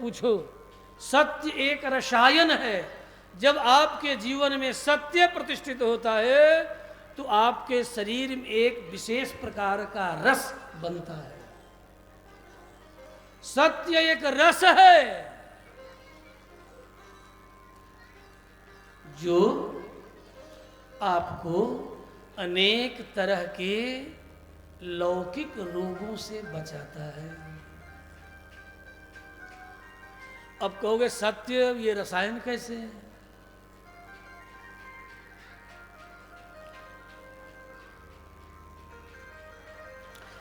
पूछो। सत्य एक रसायन है। जब आपके जीवन में सत्य प्रतिष्ठित होता है तो आपके शरीर में एक विशेष प्रकार का रस बनता है। सत्य एक रस है जो आपको अनेक तरह के लौकिक रोगों से बचाता है। अब कहोगे सत्य ये रसायन कैसे है?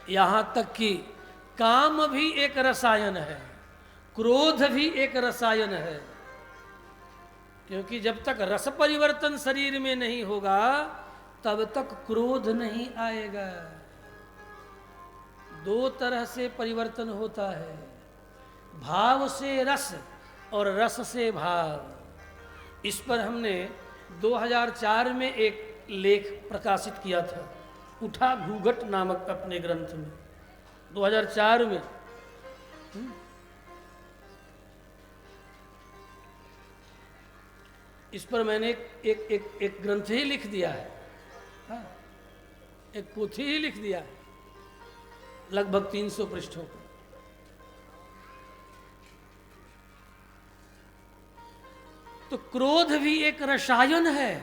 यहां तक कि काम भी एक रसायन है, क्रोध भी एक रसायन है। क्योंकि जब तक रस परिवर्तन शरीर में नहीं होगा तब तक क्रोध नहीं आएगा। दो तरह से परिवर्तन होता है, भाव से रस और रस से भाव। इस पर हमने 2004 में एक लेख प्रकाशित किया था, उठा घूघट नामक अपने ग्रंथ में, 2004 में। इस पर मैंने एक ग्रंथ ही लिख दिया है, हाँ, एक पोथी ही लिख दिया है, लगभग 300 पृष्ठों पर। तो क्रोध भी एक रसायन है।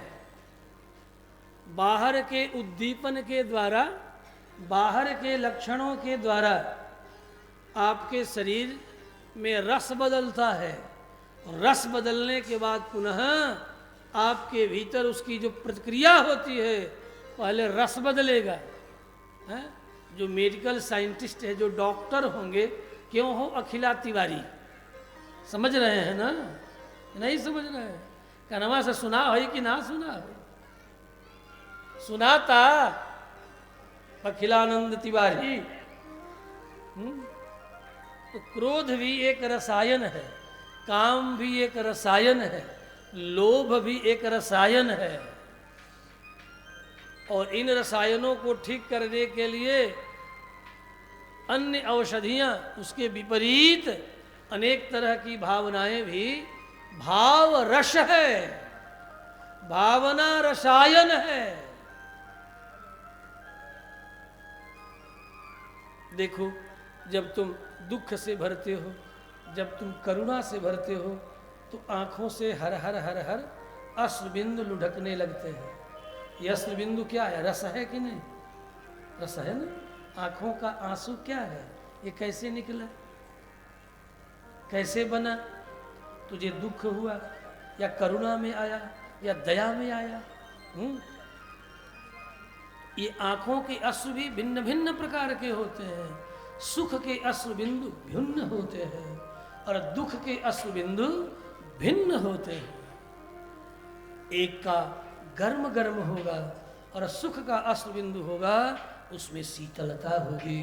बाहर के उद्दीपन के द्वारा, बाहर के लक्षणों के द्वारा आपके शरीर में रस बदलता है। रस बदलने के बाद पुनः आपके भीतर उसकी जो प्रतिक्रिया होती है, पहले रस बदलेगा, है? जो मेडिकल साइंटिस्ट है, जो डॉक्टर होंगे, क्यों हो अखिला तिवारी, समझ रहे हैं ना? नहीं समझ रहे हैं? कनमा से सुना हो कि ना सुना हो? सुनाता अखिलानंद तिवारी। तो क्रोध भी एक रसायन है, काम भी एक रसायन है, लोभ भी एक रसायन है। और इन रसायनों को ठीक करने के लिए अन्य औषधियां, उसके विपरीत अनेक तरह की भावनाएं भी भाव रस है, भावना रसायन है। देखो, जब तुम दुख से भरते हो, जब तुम करुणा से भरते हो, तो आंखों से हर हर हर हर अश्रुबिंदु लुढ़कने लगते हैं। ये अश्रुबिंदु क्या है? रस है कि नहीं? रस है ना? आंखों का आंसू क्या है? ये कैसे निकला, कैसे बना? तुझे दुख हुआ या करुणा में आया या दया में आया? ये आंखों के अश्रु भी भिन्न भिन्न प्रकार के होते हैं। सुख के अश्रु बिंदु भिन्न होते हैं और दुख के अश्रु बिंदु भिन्न होते हैं। एक का गर्म गर्म होगा और सुख का अश्रु बिंदु होगा, उसमें शीतलता होगी।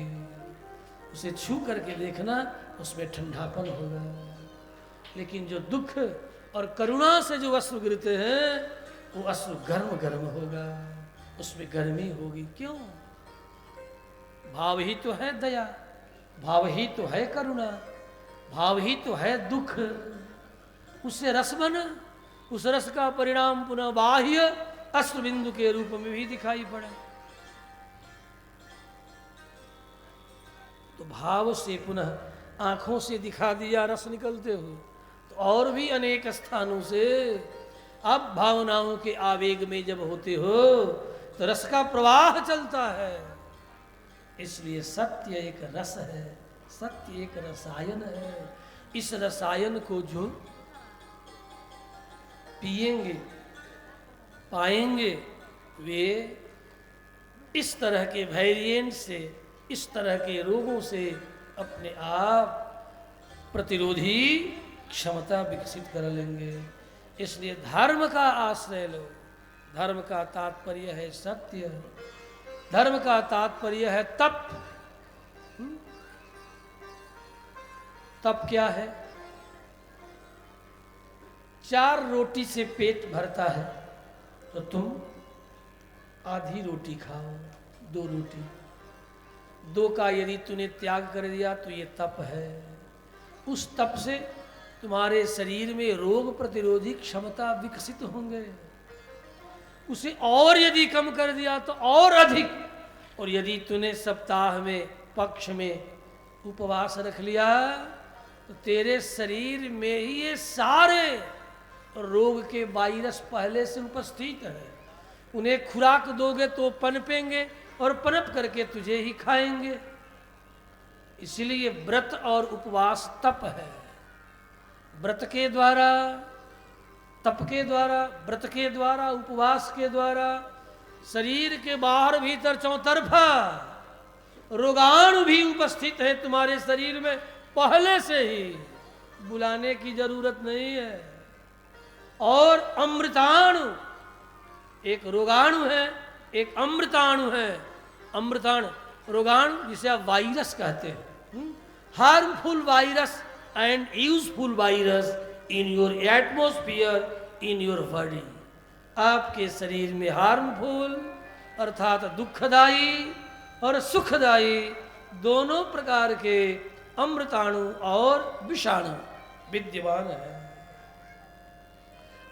उसे छू करके देखना, उसमें ठंडापन होगा। लेकिन जो दुख और करुणा से जो अश्रु गिरते हैं, वो अश्रु गर्म गर्म होगा, उसमें गर्मी होगी। क्यों? भाव ही तो है दया, भाव ही तो है करुणा, भाव ही तो है दुख। उससे रस बना, उस रस का परिणाम पुनः बाह्य अश्रुबिंदु के रूप में भी दिखाई पड़ा। तो भाव से पुनः आंखों से दिखा दिया रस निकलते हो, तो और भी अनेक स्थानों से अब भावनाओं के आवेग में जब होते हो तो रस का प्रवाह चलता है। इसलिए सत्य एक रस है, सत्य एक रसायन है। इस रसायन को जो पिएंगे, पाएंगे, वे इस तरह के वेरिएंट से, इस तरह के रोगों से अपने आप प्रतिरोधी क्षमता विकसित कर लेंगे। इसलिए धर्म का आश्रय लो। धर्म का तात्पर्य है सत्य, धर्म का तात्पर्य है तप। तप क्या है? 4 रोटी से पेट भरता है तो तुम आधी रोटी खाओ, 2 रोटी। 2 का यदि तूने त्याग कर दिया तो ये तप है। उस तप से तुम्हारे शरीर में रोग प्रतिरोधी क्षमता विकसित होंगे। उसे और यदि कम कर दिया तो और अधिक, और यदि तूने सप्ताह में पक्ष में उपवास रख लिया तो तेरे शरीर में ही ये सारे रोग के वायरस पहले से उपस्थित है। उन्हें खुराक दोगे तो पनपेंगे और पनप करके तुझे ही खाएंगे। इसलिए व्रत और उपवास तप है। व्रत के द्वारा, तप के द्वारा, व्रत के द्वारा, उपवास के द्वारा शरीर के बाहर भीतर चौतरफा रोगाणु भी उपस्थित है तुम्हारे शरीर में पहले से ही, बुलाने की जरूरत नहीं है। और अमृताणु, एक रोगाणु है, एक अमृताणु है। अमृताणु, रोगाणु जिसे आप वायरस कहते हैं, harmful virus and useful virus in your atmosphere, in your body. आपके शरीर में हार्मफुल अर्थात दुखदाई और सुखदाई दोनों प्रकार के अमृताणु और विषाणु विद्यमान है।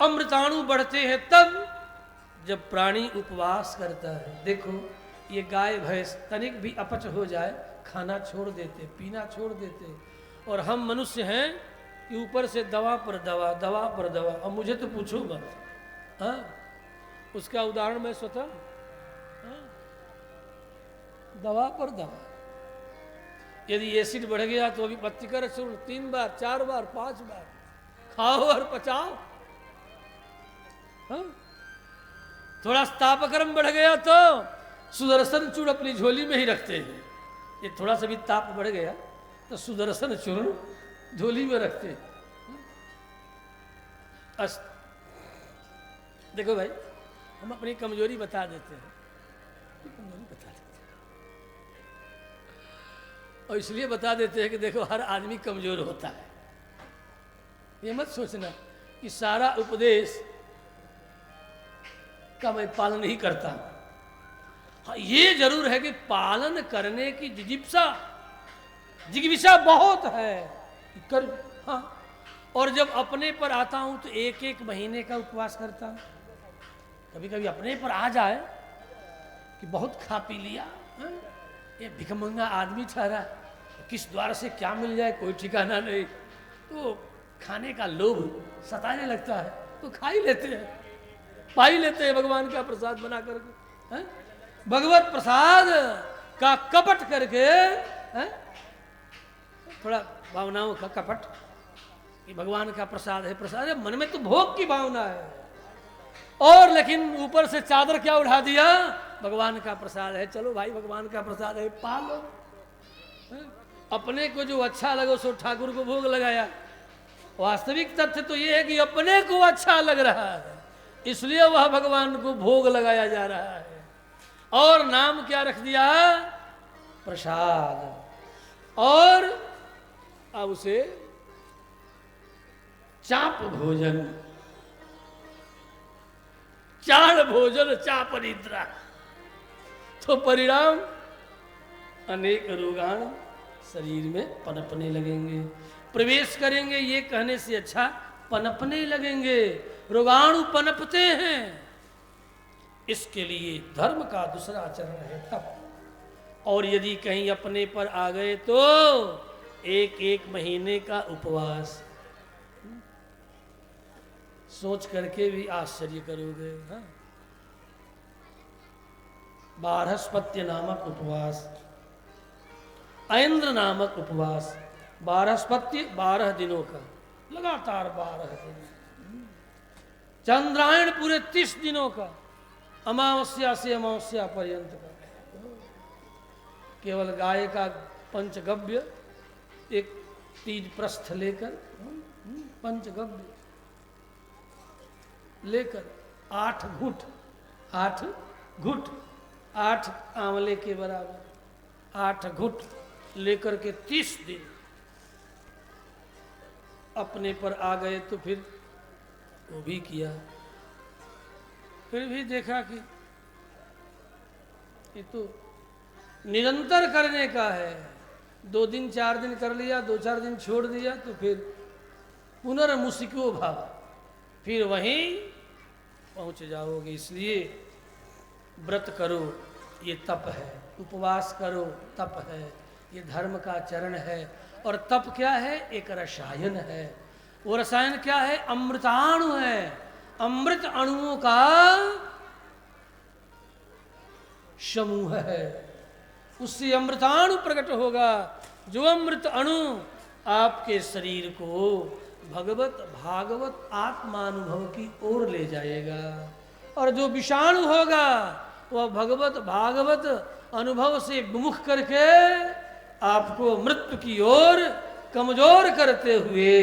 अमृताणु बढ़ते हैं तब जब प्राणी उपवास करता है। देखो ये गाय भैंस तनिक भी अपच हो जाए खाना छोड़ देते, पीना छोड़ देते, और हम मनुष्य हैं कि ऊपर से दवा पर दवा, दवा पर दवा। अब मुझे तो पूछो मत, हाँ उसका उदाहरण मैं स्वतः, हाँ? दवा पर दवा। यदि एसिड बढ़ गया तो अभी पत्तिकर चूर्ण 3 बार 4 बार 5 बार खाओ और पचाओ। हाँ? थोड़ा तापक्रम बढ़ गया तो सुदर्शन चूर्ण अपनी झोली में ही रखते हैं। ये थोड़ा सा भी ताप बढ़ गया तो सुदर्शन चूर्ण झोली में रखते हैं। देखो भाई, हम अपनी कमजोरी बता देते हैं, कमजोरी बता देते हैं, और इसलिए बता देते हैं कि देखो हर आदमी कमजोर होता है। ये मत सोचना कि सारा उपदेश का मैं पालन नहीं करता। हाँ ये जरूर है कि पालन करने की जिज्ञासा बहुत है कर। हाँ, और जब अपने पर आता हूं तो 1-1 महीने का उपवास करता हूं। कभी कभी अपने पर आ जाए कि बहुत खा पी लिया, हाँ? ये भिखमंगा आदमी ठहरा, किस द्वार से क्या मिल जाए कोई ठिकाना नहीं, तो खाने का लोभ सताने लगता है तो खा ही लेते हैं, पा ही लेते हैं भगवान का प्रसाद बना करके। हाँ? भगवत प्रसाद का कपट करके, हाँ? थोड़ा भावनाओं का कपट कि भगवान का प्रसाद है, प्रसाद है, मन में तो भोग की भावना है, और लेकिन ऊपर से चादर क्या उठा दिया, भगवान का प्रसाद है, चलो भाई भगवान का प्रसाद है पा लो। अपने को जो अच्छा लगे सो ठाकुर को भोग लगाया। वास्तविक तथ्य तो ये है कि अपने को अच्छा लग रहा है इसलिए वह भगवान को भोग लगाया जा रहा है, और नाम क्या रख दिया, प्रसाद। और अब उसे चाप भोजन, चार भोजन चाप निद्रा, तो परिणाम अनेक रोगाणु शरीर में पनपने लगेंगे, प्रवेश करेंगे। ये कहने से अच्छा पनपने लगेंगे, रोगाणु पनपते हैं। इसके लिए धर्म का दूसरा चरण है तप। और यदि कहीं अपने पर आ गए तो 1-1 महीने का उपवास। सोच करके भी आश्चर्य करोगे। हाँ? बारहस्पत्य नामक उपवास, ऐन्द्र नामक उपवास, बारहस्पत्य 12 दिनों का, लगातार 12 दिन, चंद्रायण पूरे 30 दिनों का, अमावस्या से अमावस्या पर्यंत का। केवल गाय का पंचगव्य, एक तीज प्रस्थ लेकर, पंचगव्य लेकर 8 घुट, 8 घुट, 8 आंवले के बराबर 8 घुट लेकर के 30 दिन अपने पर आ गए तो फिर वो भी किया। फिर भी देखा कि ये तो निरंतर करने का है। 2 दिन 4 दिन कर लिया, 2-4 दिन छोड़ दिया तो फिर पुनर्मुसिको भाव, फिर वहीं पहुंच जाओगे। इसलिए व्रत करो, ये तप है, उपवास करो, तप है, ये धर्म का चरण है। और तप क्या है? एक रसायन है। वो रसायन क्या है? अमृताणु है। अमृत अणुओं का समूह है, उससे अमृताणु प्रकट होगा। जो अमृत अणु आपके शरीर को भगवत भागवत आत्मानुभव की ओर ले जाएगा, और जो विषाणु होगा वह भगवत भागवत अनुभव से विमुख करके आपको मृत्यु की ओर कमजोर करते हुए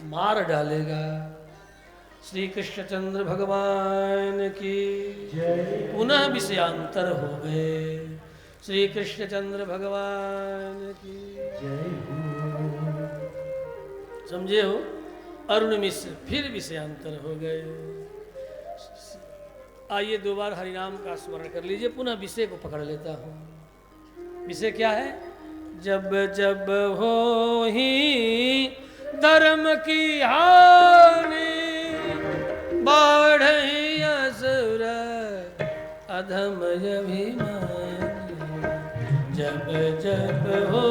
मार डालेगा। श्री कृष्णचंद्र भगवान की पुनः विषयांतर हो गए। श्री कृष्णचंद्र भगवान की समझे हो? अरुण मिश्र फिर विषयांतर हो गए। आइए दो बार हरिनाम का स्मरण कर लीजिए, पुनः विषय को पकड़ लेता हूँ। विषय क्या है? जब जब हो ही धर्म की हानि, बाढ़ी असुर अधम अभिमानी। जब जब हो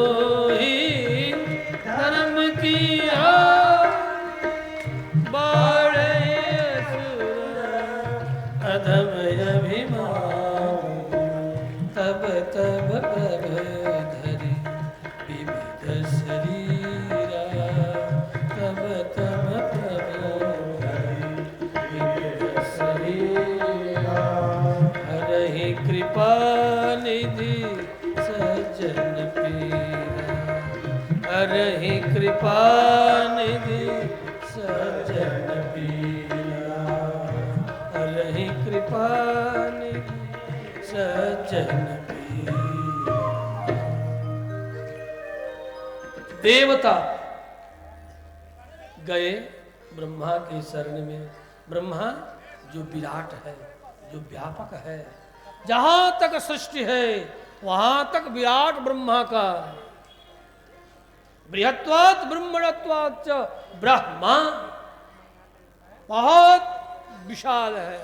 ही धर्म की हानि, बाढ़ी असुर अधम अभिमानी। तब तब प्रभ धरि विविध शरीरा, तब तब प्रभ धरि विविध शरीरा। हरहि कृपा निधि सज्जन पीरा, हरहि कृपा निधि सज्जन पीरा, हरहि कृपा निधि सज्जन पीरा। देवता गए ब्रह्मा की शरण में। ब्रह्मा जो विराट है, जो व्यापक है, जहां तक सृष्टि है वहां तक विराट ब्रह्मा का। बृहत्वात् ब्रह्मणत्वात् च ब्रह्मा, बहुत विशाल है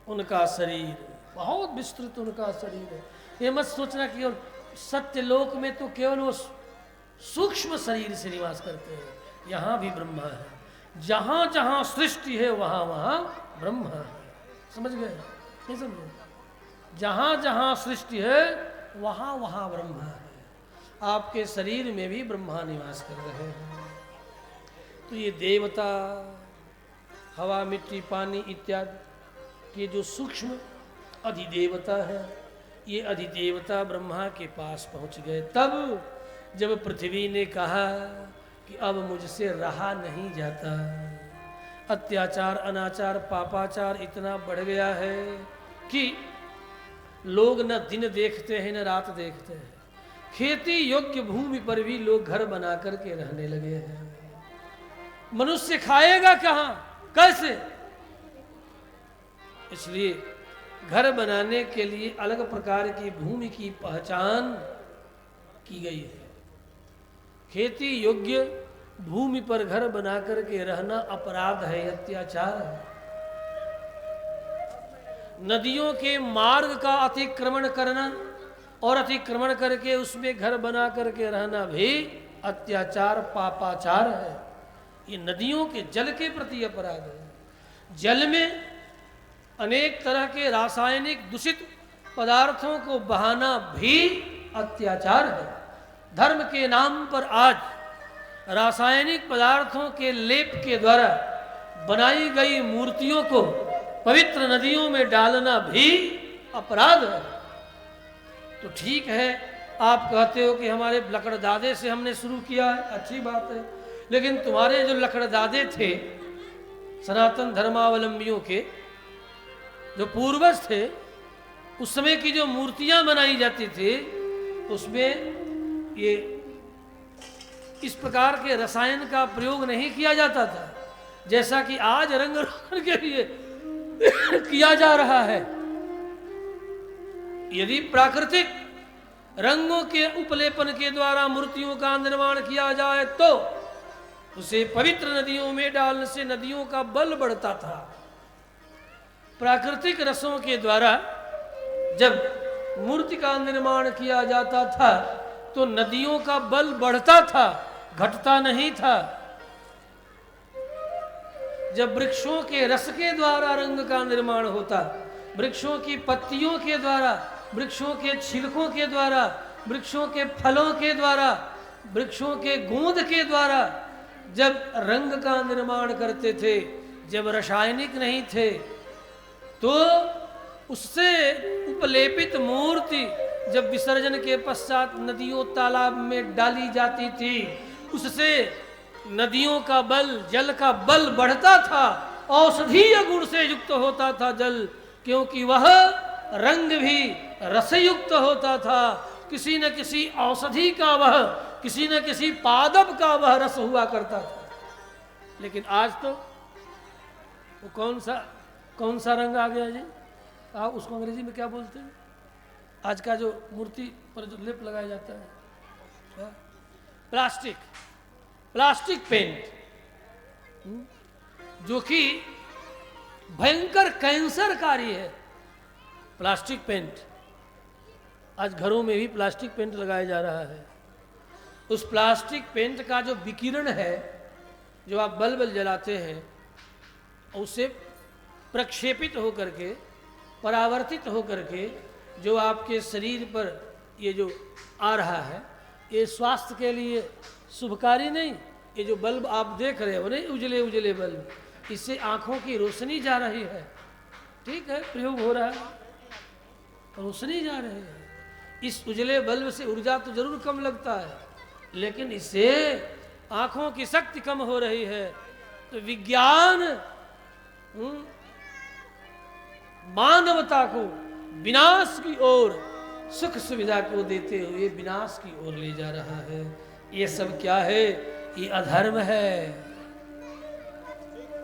उनका शरीर, बहुत विस्तृत उनका शरीर है। ये मत सोचना कि सत्यलोक में तो केवल वो सूक्ष्म शरीर से निवास करते हैं, यहाँ भी ब्रह्मा है। जहाँ जहाँ सृष्टि है वहाँ वहाँ ब्रह्मा है। समझ गए? नहीं समझे? जहाँ जहाँ सृष्टि है वहाँ वहाँ ब्रह्मा है। आपके शरीर में भी ब्रह्मा निवास कर रहे हैं। तो ये देवता, हवा, मिट्टी, पानी इत्यादि ये जो सूक्ष्म अधिदेवता है, ये अधिदेवता ब्रह्मा के पास पहुंच गए। तब जब पृथ्वी ने कहा कि अब मुझसे रहा नहीं जाता, अत्याचार, अनाचार, पापाचार इतना बढ़ गया है कि लोग न दिन देखते हैं न रात देखते हैं। खेती योग्य भूमि पर भी लोग घर बना करके रहने लगे हैं। मनुष्य खाएगा कहाँ, कैसे? इसलिए घर बनाने के लिए अलग प्रकार की भूमि की पहचान की गई है। खेती योग्य भूमि पर घर बना करके रहना अपराध है, अत्याचार है। नदियों के मार्ग का अतिक्रमण करना और अतिक्रमण करके उसमें घर बना करके रहना भी अत्याचार, पापाचार है। ये नदियों के जल के प्रति अपराध है। जल में अनेक तरह के रासायनिक दूषित पदार्थों को बहाना भी अत्याचार है। धर्म के नाम पर आज रासायनिक पदार्थों के लेप के द्वारा बनाई गई मूर्तियों को पवित्र नदियों में डालना भी अपराध है। तो ठीक है, आप कहते हो कि हमारे लकड़दादे से हमने शुरू किया है, अच्छी बात है, लेकिन तुम्हारे जो लकड़दादे थे सनातन धर्मावलंबियों के, जो पूर्वज थे, उस समय की जो मूर्तियां बनाई जाती थी उसमें ये इस प्रकार के रसायन का प्रयोग नहीं किया जाता था जैसा कि आज रंग रोगन के लिए किया जा रहा है। यदि प्राकृतिक रंगों के उपलेपन के द्वारा मूर्तियों का निर्माण किया जाए तो उसे पवित्र नदियों में डालने से नदियों का बल बढ़ता था। प्राकृतिक रसों के द्वारा जब मूर्ति का निर्माण किया जाता था तो नदियों का बल बढ़ता था, घटता नहीं था। जब वृक्षों के रस के द्वारा रंग का निर्माण होता, वृक्षों की पत्तियों के द्वारा, वृक्षों के छिलकों के द्वारा, वृक्षों के फलों के द्वारा, वृक्षों के गोंद के द्वारा जब रंग का निर्माण करते थे, जब रासायनिक नहीं थे, तो उससे उपलेपित मूर्ति जब विसर्जन के पश्चात नदियों तालाब में डाली जाती थी, उससे नदियों का बल, जल का बल बढ़ता था, औषधीय गुण से युक्त होता था जल, क्योंकि वह रंग भी रसयुक्त होता था। किसी न किसी औषधि का वह, किसी न किसी पादप का वह रस हुआ करता था। लेकिन आज तो वो कौन सा रंग आ गया जी? आप उसको अंग्रेजी में क्या बोलते हैं? आज का जो मूर्ति पर जो लेप लगाया जाता है, प्लास्टिक पेंट, जो कि भयंकर कैंसरकारी है। प्लास्टिक पेंट, आज घरों में भी प्लास्टिक पेंट लगाया जा रहा है। उस प्लास्टिक पेंट का जो विकिरण है, जो आप बल्ब जलाते हैं, उससे प्रक्षेपित होकर के, परावर्तित होकर के जो आपके शरीर पर ये जो आ रहा है, ये स्वास्थ्य के लिए शुभकारी नहीं। ये जो बल्ब आप देख रहे हो नहीं, उजले उजले बल्ब, इससे आंखों की रोशनी जा रही है। ठीक है, प्रयोग हो रहा है, रोशनी जा रही है। इस उजले बल्ब से ऊर्जा तो जरूर कम लगता है, लेकिन इससे आंखों की शक्ति कम हो रही है। तो विज्ञान मानवता को विनाश की ओर, सुख सुविधा को देते हुए विनाश की ओर ले जा रहा है। ये सब क्या है? ये अधर्म है।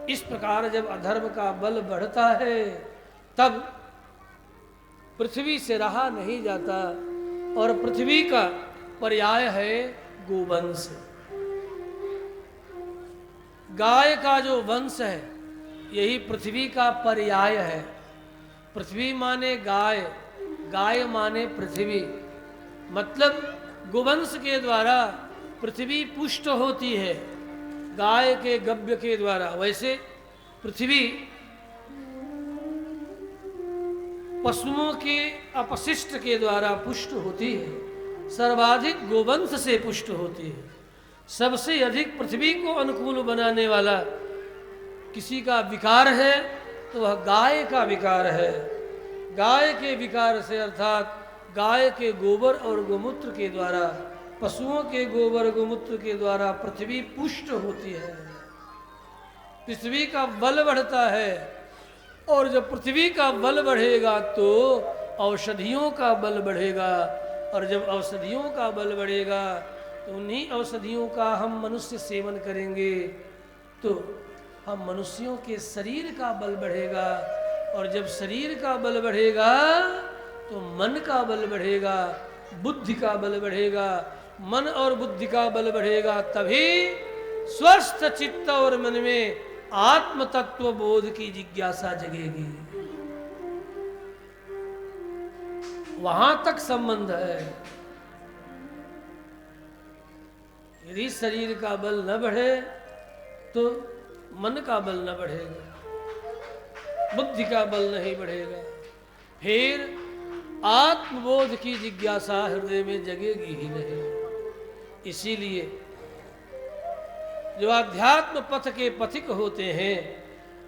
इस प्रकार जब अधर्म का बल बढ़ता है, तब पृथ्वी से रहा नहीं जाता, और पृथ्वी का पर्याय है गोवंश। गाय का जो वंश है, यही पृथ्वी का पर्याय है। पृथ्वी माने गाय, गाय माने पृथ्वी। मतलब गोवंश के द्वारा पृथ्वी पुष्ट होती है, गाय के गव्य के द्वारा। वैसे पृथ्वी पशुओं के अपशिष्ट के द्वारा पुष्ट होती है, सर्वाधिक गोवंश से पुष्ट होती है। सबसे अधिक पृथ्वी को अनुकूल बनाने वाला किसी का विकार है तो वह गाय का विकार है। गाय के विकार से, अर्थात गाय के गोबर और गोमूत्र के द्वारा, पशुओं के गोबर गोमूत्र के द्वारा पृथ्वी पुष्ट होती है, पृथ्वी का बल बढ़ता है। और जब पृथ्वी का बल बढ़ेगा तो औषधियों का बल बढ़ेगा, और जब औषधियों का बल बढ़ेगा तो उन्हीं औषधियों का हम मनुष्य सेवन करेंगे तो हम मनुष्यों के शरीर का बल बढ़ेगा, और जब शरीर का बल बढ़ेगा तो मन का बल बढ़ेगा, बुद्धि का बल बढ़ेगा। मन और बुद्धि का बल बढ़ेगा, तभी स्वस्थ चित्त और मन में आत्म तत्व बोध की जिज्ञासा जगेगी। वहां तक संबंध है। यदि शरीर का बल न बढ़े तो मन का बल न बढ़ेगा, बुद्धि का बल नहीं बढ़ेगा, फिर आत्मबोध की जिज्ञासा हृदय में जगेगी ही नहीं। इसीलिए जो आध्यात्म पथ के पथिक होते हैं,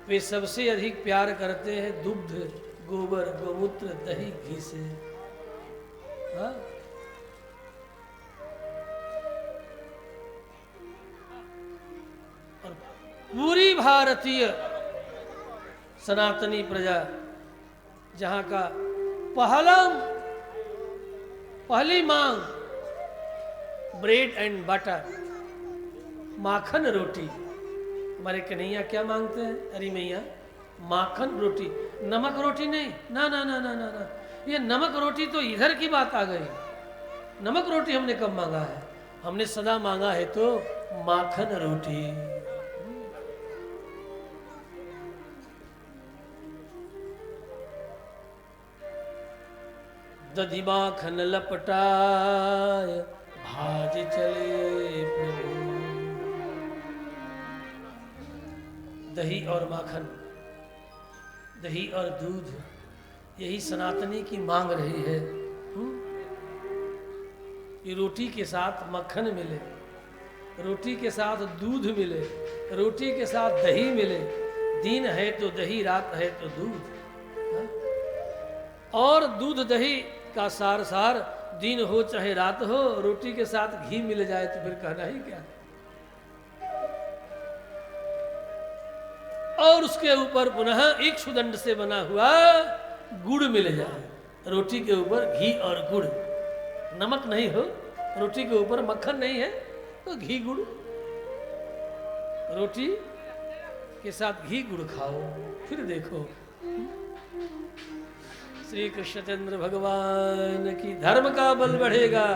वे सबसे अधिक प्यार करते हैं दुग्ध, गोबर, गोमूत्र, दही, घी से। हाँ? और पूरी भारतीय सनातनी प्रजा, जहां का पहली मांग ब्रेड एंड बटर, माखन रोटी। हमारे कन्हैया क्या मांगते हैं? अरे मैया माखन रोटी, नमक रोटी नहीं। ना ना ना ना ना ना, ये नमक रोटी तो इधर की बात आ गई। नमक रोटी हमने कब मांगा है? हमने सदा मांगा है तो माखन रोटी। दधि माखन लपटाय भाज चले प्रभु। दही और माखन, दही और दूध, यही सनातनी की मांग रही है। ये रोटी के साथ मक्खन मिले, रोटी के साथ दूध मिले, रोटी के साथ दही मिले। दिन है तो दही, रात है तो दूध। और दूध दही का सार सार, दिन हो चाहे रात हो, रोटी के साथ घी मिल जाए तो फिर कहना ही क्या। और उसके ऊपर पुनः इक्षुदंड से बना हुआ गुड़ मिल जाए। रोटी के ऊपर घी और गुड़, नमक नहीं हो, रोटी के ऊपर मक्खन नहीं है तो घी गुड़, रोटी के साथ घी गुड़ खाओ, फिर देखो श्री कृष्णचंद्र भगवान की धर्म का बल बढ़ेगा।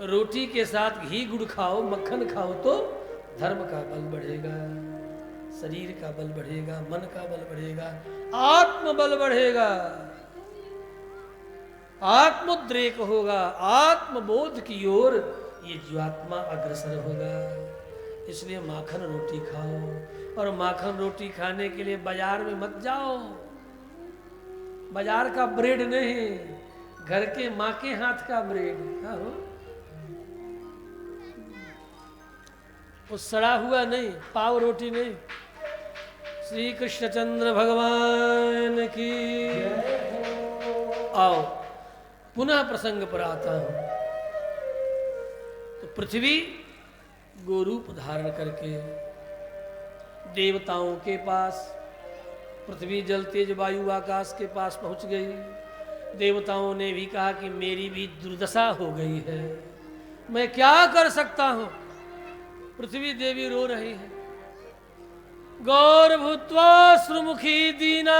रोटी के साथ घी गुड़ खाओ, मक्खन खाओ तो धर्म का बल बढ़ेगा, शरीर का बल बढ़ेगा, मन का बल बढ़ेगा, आत्म बल बढ़ेगा, आत्मोद्रेक होगा, आत्मबोध की ओर ये जीवात्मा अग्रसर होगा। इसलिए माखन रोटी खाओ। और माखन रोटी खाने के लिए बाजार में मत जाओ, बाजार का ब्रेड नहीं, घर के माँ के हाथ का ब्रेड खाओ। वो सड़ा हुआ नहीं, पाव रोटी नहीं। श्री कृष्णचंद्र भगवान की। आओ पुनः प्रसंग पर आता हूं। तो पृथ्वी गोरूप धारण करके देवताओं के पास, पृथ्वी जल तेज वायु आकाश के पास पहुंच गई। देवताओं ने भी कहा कि मेरी भी दुर्दशा हो गई है, मैं क्या कर सकता हूं। पृथ्वी देवी रो रही है, गौर भूत्वा श्रुमुखी दीना,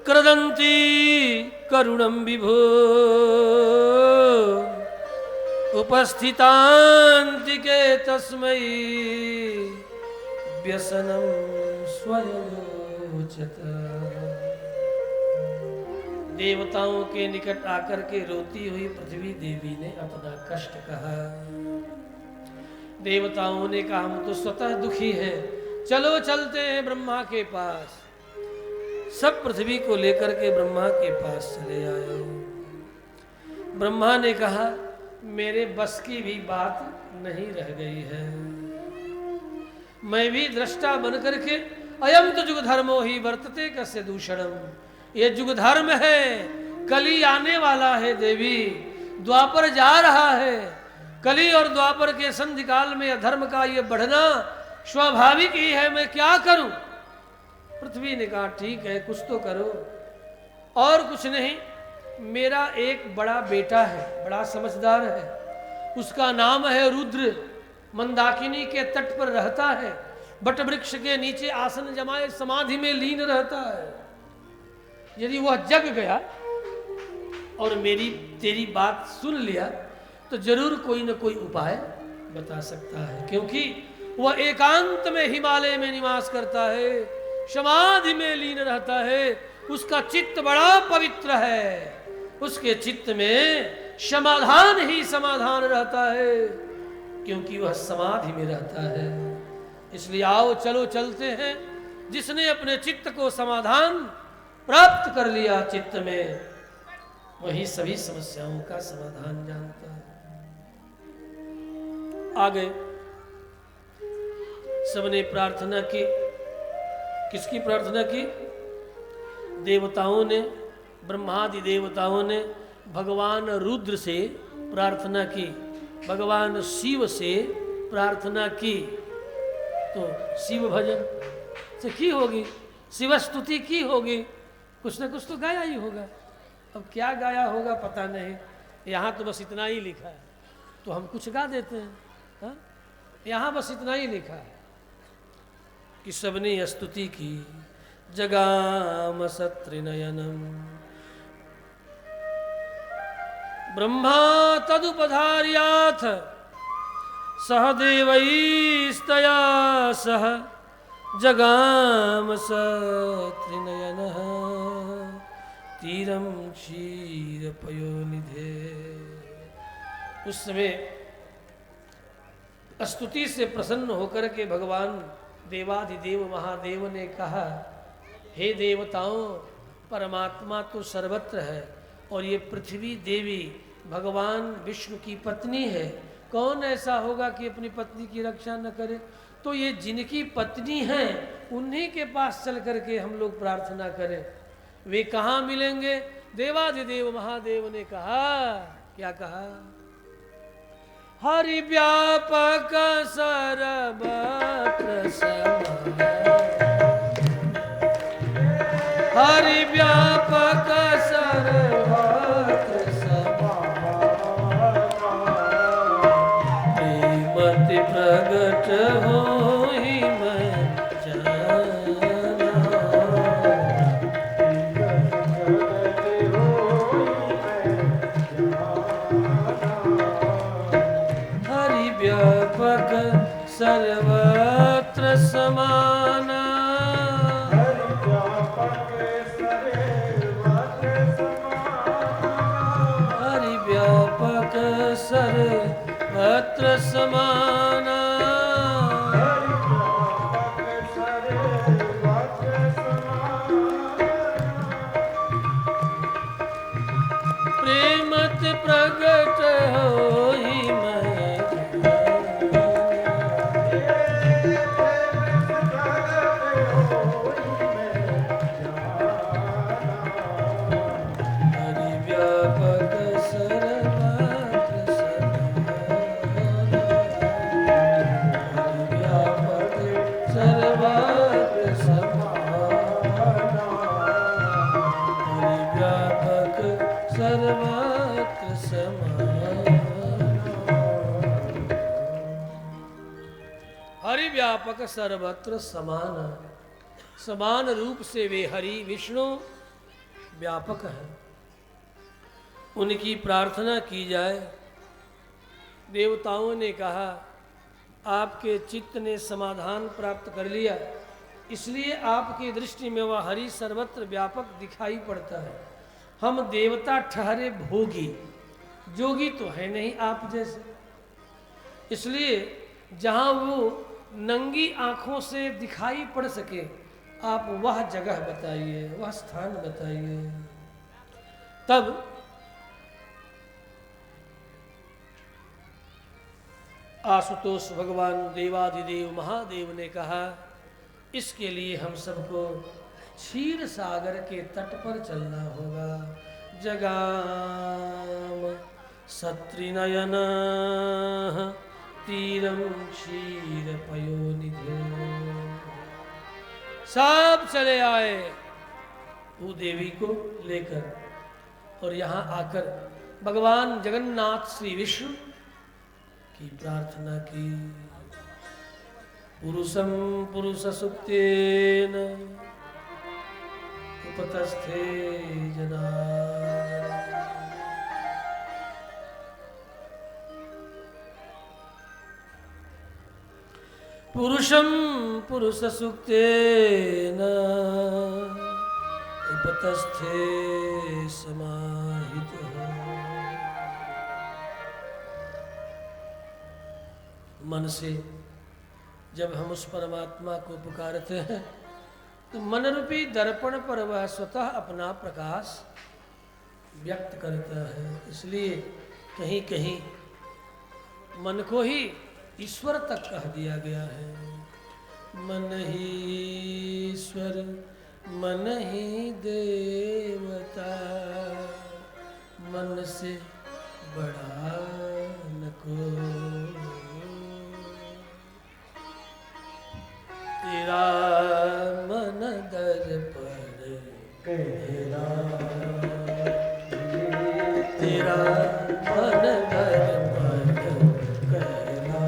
क्रदंती करुणम विभो, उपस्थितान्तिके तस्मै व्यसनं स्वयोचत। देवताओं के निकट आकर के रोती हुई पृथ्वी देवी ने अपना कष्ट कहा। देवताओं ने कहा हम तो स्वतः दुखी हैं, चलो चलते हैं ब्रह्मा के पास। सब पृथ्वी को लेकर के ब्रह्मा के पास चले आए। ब्रह्मा ने कहा मेरे बस की भी बात नहीं रह गई है, मैं भी दृष्टा बन करके, अयम तो जुग धर्मो ही वर्तते कस्य दूषणम, ये जुग धर्म है, कली आने वाला है देवी, द्वापर जा रहा है। कली और द्वापर के संधि काल में अधर्म का ये बढ़ना स्वाभाविक ही है, मैं क्या करूं। पृथ्वी ने कहा ठीक है कुछ तो करो। और कुछ नहीं, मेरा एक बड़ा बेटा है, बड़ा समझदार है, उसका नाम है रुद्र, मंदाकिनी के तट पर रहता है, बट वृक्ष के नीचे आसन जमाए समाधि में लीन रहता है। यदि वह जग गया और मेरी तेरी बात सुन लिया तो जरूर कोई न कोई उपाय बता सकता है, क्योंकि वह एकांत में हिमालय में निवास करता है, समाधि में लीन रहता है, उसका चित्त बड़ा पवित्र है, उसके चित्त में समाधान ही समाधान रहता है, क्योंकि वह समाधि में रहता है। इसलिए आओ चलो चलते हैं। जिसने अपने चित्त को समाधान प्राप्त कर लिया चित्त में, वही सभी समस्याओं का समाधान जानता है। आ गए, सबने प्रार्थना की। किसकी प्रार्थना की? देवताओं ने, ब्रह्मादि देवताओं ने भगवान रुद्र से प्रार्थना की, भगवान शिव से प्रार्थना की। तो शिव भजन से की होगी, शिव स्तुति की होगी, कुछ ना कुछ तो गाया ही होगा। अब क्या गाया होगा पता नहीं, यहाँ तो बस इतना ही लिखा है, तो हम कुछ गा देते हैं। हाँ? यहाँ बस इतना ही लिखा है कि सबने स्तुति की, जगाम सत्रिनयनम। ब्रह्मा तदुपधार्याथ सह देवैस्तया सह जगाम सत्रिनयनः तीरम क्षीरपयोनिधे। उस समय स्तुति से प्रसन्न होकर के भगवान देवाधिदेव महादेव ने कहा, हे देवताओं, परमात्मा तो सर्वत्र है और ये पृथ्वी देवी भगवान विष्णु की पत्नी है। कौन ऐसा होगा कि अपनी पत्नी की रक्षा न करे? तो ये जिनकी पत्नी हैं उन्हीं के पास चल करके हम लोग प्रार्थना करें। वे कहाँ मिलेंगे? देवाधिदेव महादेव ने कहा, क्या कहा? हरि व्यापक सर्वत्र समान, हरि व्यापक सर्वत्र समान, प्रेमति प्रगट होई मैं जाना। हरि व्यापक सर्वत्र समान, सर्वत्र समान, प्रेमत प्रगट होई मैं हरि व्यापक सर्वत्र समान। हरि व्यापक सर्वत्र समान, समान रूप से वे हरि विष्णु व्यापक हैं। उनकी प्रार्थना की जाए। देवताओं ने कहा, आपके चित्त ने समाधान प्राप्त कर लिया, इसलिए आपकी दृष्टि में वह हरि सर्वत्र व्यापक दिखाई पड़ता है। हम देवता ठहरे भोगी, जोगी तो है नहीं आप जैसे, इसलिए जहाँ वो नंगी आंखों से दिखाई पड़ सके, आप वह जगह बताइए, वह स्थान बताइए। तब आशुतोष भगवान देवाधिदेव महादेव ने कहा, इसके लिए हम सबको क्षीर सागर के तट पर चलना होगा। जगाम सत्रिनयन तीरम क्षीर पयोनिधे। सब चले आए भूदेवी को लेकर और यहाँ आकर भगवान जगन्नाथ श्री विष्णु की प्रार्थना की। पुरुषम पुरुष सुक्तेन उपतस्थे जना। पुरुषम पुरुष सुक्तेन उपतस्थे समाहितः। मन से जब हम उस परमात्मा को पुकारते हैं तो मन रूपी दर्पण पर वह स्वतः अपना प्रकाश व्यक्त करता है। इसलिए कहीं कहीं मन को ही ईश्वर तक कह दिया गया है। मन ही ईश्वर मन ही देवता, मन से बड़ा न कोई। तेरा मन दर्पण तेरा, तेरा मन दर्पण कहना।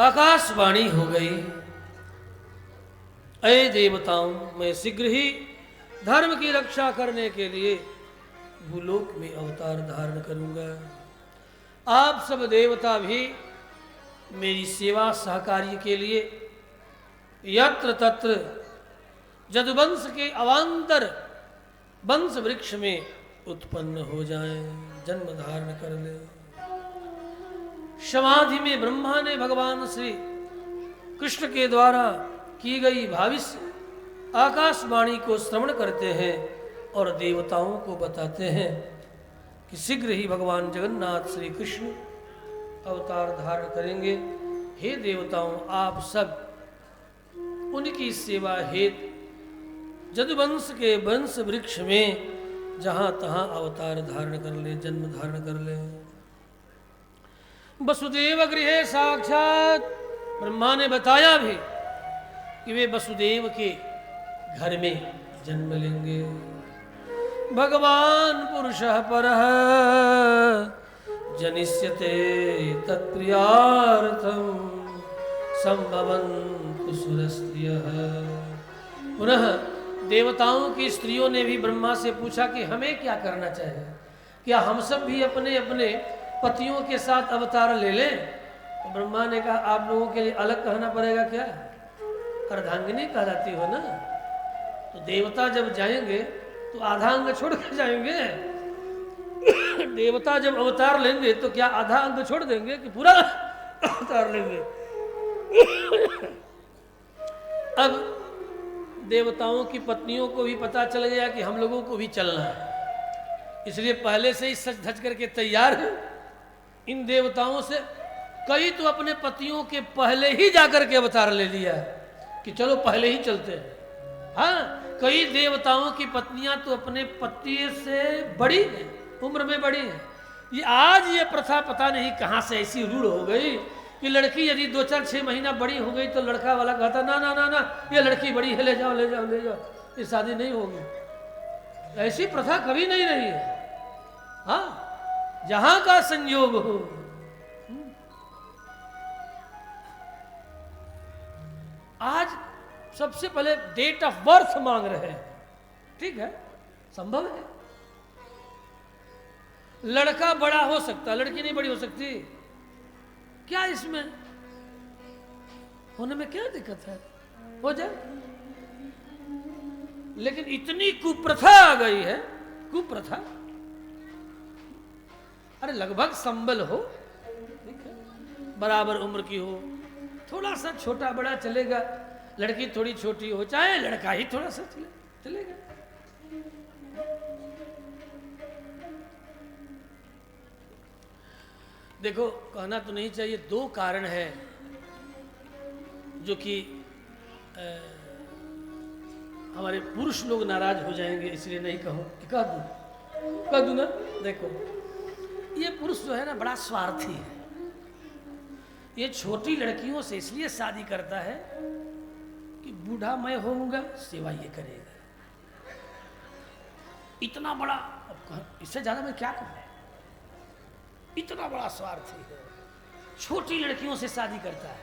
आकाशवाणी हो गई, अय देवताओं, मैं शीघ्र ही धर्म की रक्षा करने के लिए भूलोक में अवतार धारण करूंगा। आप सब देवता भी मेरी सेवा सहकार्य के लिए यत्र तत्र जदुवंश के अवान्तर वंश वृक्ष में उत्पन्न हो जाएं, जन्म धारण कर ले। समाधि में ब्रह्मा ने भगवान श्री कृष्ण के द्वारा की गई भविष्य आकाशवाणी को श्रवण करते हैं और देवताओं को बताते हैं कि शीघ्र ही भगवान जगन्नाथ श्री कृष्ण अवतार धारण करेंगे। हे देवताओं, आप सब उनकी सेवा हेतु जदुवंश के वंश वृक्ष में जहां तहां अवतार धारण कर ले, जन्म धारण कर ले। वसुदेव गृहे साक्षात ब्रह्मा ने बताया भी कि वे वसुदेव के घर में जन्म लेंगे। भगवान पुरुषः परः जनिष्यते तत्प्रियार्थं संभवन्तु सुरस्त्रियः। पुनः देवताओं की स्त्रियों ने भी ब्रह्मा से पूछा कि हमें क्या करना चाहिए, क्या हम सब भी अपने अपने पतियों के साथ अवतार ले लें? तो ब्रह्मा ने कहा आप लोगों के लिए अलग कहना पड़ेगा क्या, अर्धांगिनी कहलाती हो ना। तो देवता जब जाएंगे तो आधा अंग छोड़ के जाएंगे। देवता जब अवतार लेंगे तो क्या आधा अंग छोड़ देंगे कि पूरा अवतार लेंगे? अब देवताओं की पत्नियों को भी पता चल गया कि हम लोगों को भी चलना है, इसलिए पहले से ही सज धज करके तैयार है। इन देवताओं से कई तो अपने पतियों के पहले ही जाकर के अवतार ले लिया कि चलो पहले ही चलते हैं। हाँ, कई देवताओं की पत्नियां तो अपने पति से बड़ी हैं, उम्र में बड़ी हैं। ये आज ये प्रथा पता नहीं कहाँ से ऐसी रूढ़ हो गई कि लड़की यदि 2-4-6 महीना बड़ी हो गई तो लड़का वाला कहता ना ना ना ना ये लड़की बड़ी है, ले जाओ ले जाओ ले जाओ, ये शादी नहीं होगी। ऐसी प्रथा कभी नहीं रही है। हाँ, जहां का संयोग हो। आज सबसे पहले डेट ऑफ बर्थ मांग रहे हैं, ठीक है, संभव है। लड़का बड़ा हो सकता, लड़की नहीं बड़ी हो सकती, क्या इसमें होने में क्या दिक्कत है, हो जाए। लेकिन इतनी कुप्रथा आ गई है, कुप्रथा। अरे लगभग संबल हो, ठीक है, बराबर उम्र की हो, थोड़ा सा छोटा बड़ा चलेगा, लड़की थोड़ी छोटी हो चाहे लड़का ही थोड़ा सा चलेगा। देखो कहना तो नहीं चाहिए, 2 कारण है जो कि हमारे पुरुष लोग नाराज हो जाएंगे, इसलिए नहीं कहूं कि कह दूं ना। देखो ये पुरुष जो है ना बड़ा स्वार्थी है। ये छोटी लड़कियों से इसलिए शादी करता है कि बूढ़ा मैं होऊंगा सेवा ये करेगा। इतना बड़ा, इससे ज्यादा मैं क्या कहूं, इतना बड़ा स्वार्थी है। छोटी लड़कियों से शादी करता है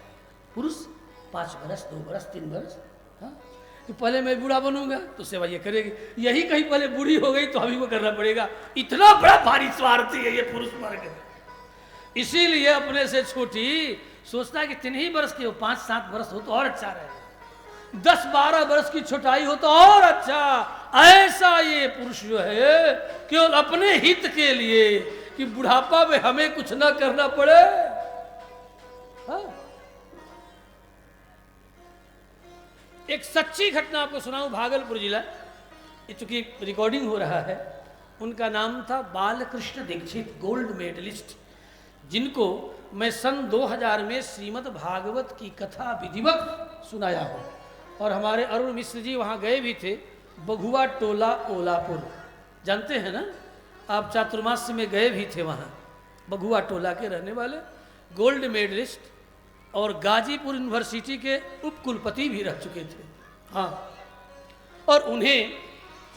पुरुष, 5 बरस 2 बरस 3 बरस, हाँ, कि पहले मैं बूढ़ा बनूंगा तो सेवा ये करेगी, यही कहीं पहले बूढ़ी हो गई तो अभी वो करना पड़ेगा। इतना बड़ा भारी स्वार्थी है ये पुरुष वर्ग। इसीलिए अपने से छोटी सोचता है कि 3 ही बरस की हो, 5-7 बरस हो तो और अच्छा रहे, 10-12 बरस की छोटाई हो तो और अच्छा। ऐसा ये पुरुष जो है केवल अपने हित के लिए कि बुढ़ापा में हमें कुछ ना करना पड़े। हाँ? एक सच्ची घटना आपको सुनाऊं, भागलपुर जिला, ये चूंकि रिकॉर्डिंग हो रहा है, उनका नाम था बालकृष्ण दीक्षित, गोल्ड मेडलिस्ट, जिनको मैं सन 2000 में श्रीमद् भागवत की कथा विधिवत सुनाया हूं। और हमारे अरुण मिश्र जी वहां गए भी थे, बघुआ टोला ओलापुर, जानते हैं ना आप, चातुर्मास में गए भी थे वहां। बघुआ टोला के रहने वाले, गोल्ड मेडलिस्ट और गाजीपुर यूनिवर्सिटी के उपकुलपति भी रह चुके थे। हाँ, और उन्हें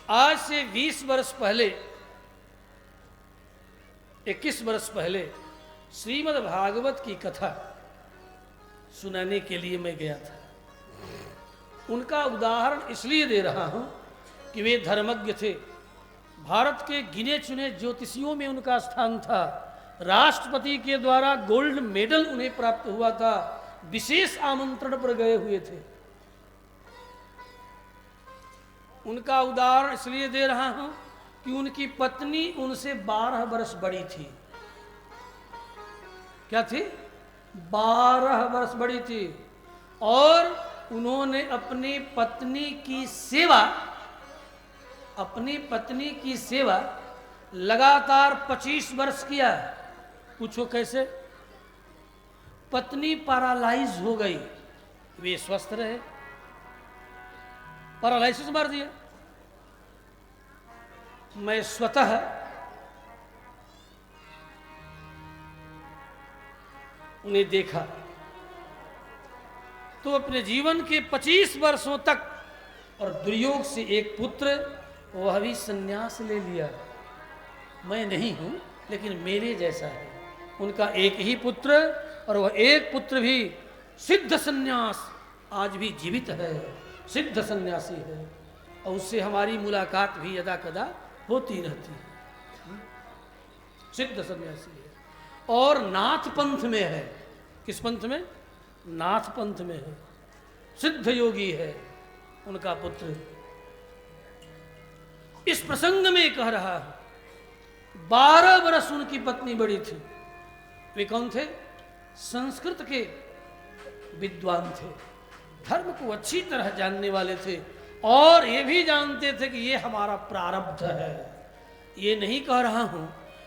आज से 20 वर्ष पहले, 21 वर्ष पहले श्रीमद् भागवत की कथा सुनाने के लिए मैं गया था। उनका उदाहरण इसलिए दे रहा हूं कि वे धर्मज्ञ थे, भारत के गिने चुने ज्योतिषियों में उनका स्थान था, राष्ट्रपति के द्वारा गोल्ड मेडल उन्हें प्राप्त हुआ था, विशेष आमंत्रण पर गए हुए थे। उनका उदाहरण इसलिए दे रहा हूं कि उनकी पत्नी उनसे 12 वर्ष बड़ी थी। क्या थी? 12 वर्ष बड़ी थी। और उन्होंने अपनी पत्नी की सेवा लगातार 25 वर्ष किया। पूछो कैसे? पत्नी पैरालाइज हो गई, वे स्वस्थ रहे, पैरालाइसिस मार दिया। मैं स्वतः उन्हें देखा, तो अपने जीवन के 25 वर्षों तक और दुर्योग से एक पुत्र, वह भी संन्यास ले लिया। मैं नहीं हूं लेकिन मेरे जैसा है। उनका एक ही पुत्र और वह एक पुत्र भी सिद्ध संन्यास आज भी जीवित है, सिद्ध सन्यासी है, और उससे हमारी मुलाकात भी यदा कदा होती रहती है। सिद्ध सन्यासी है और नाथ पंथ में है। किस पंथ में? नाथ पंथ में है, सिद्ध योगी है उनका पुत्र। इस प्रसंग में कह रहा है 12 वर्ष उनकी पत्नी बड़ी थी। वे कौन थे? संस्कृत के विद्वान थे, धर्म को अच्छी तरह जानने वाले थे और ये भी जानते थे कि ये हमारा प्रारब्ध है। ये नहीं कह रहा हूं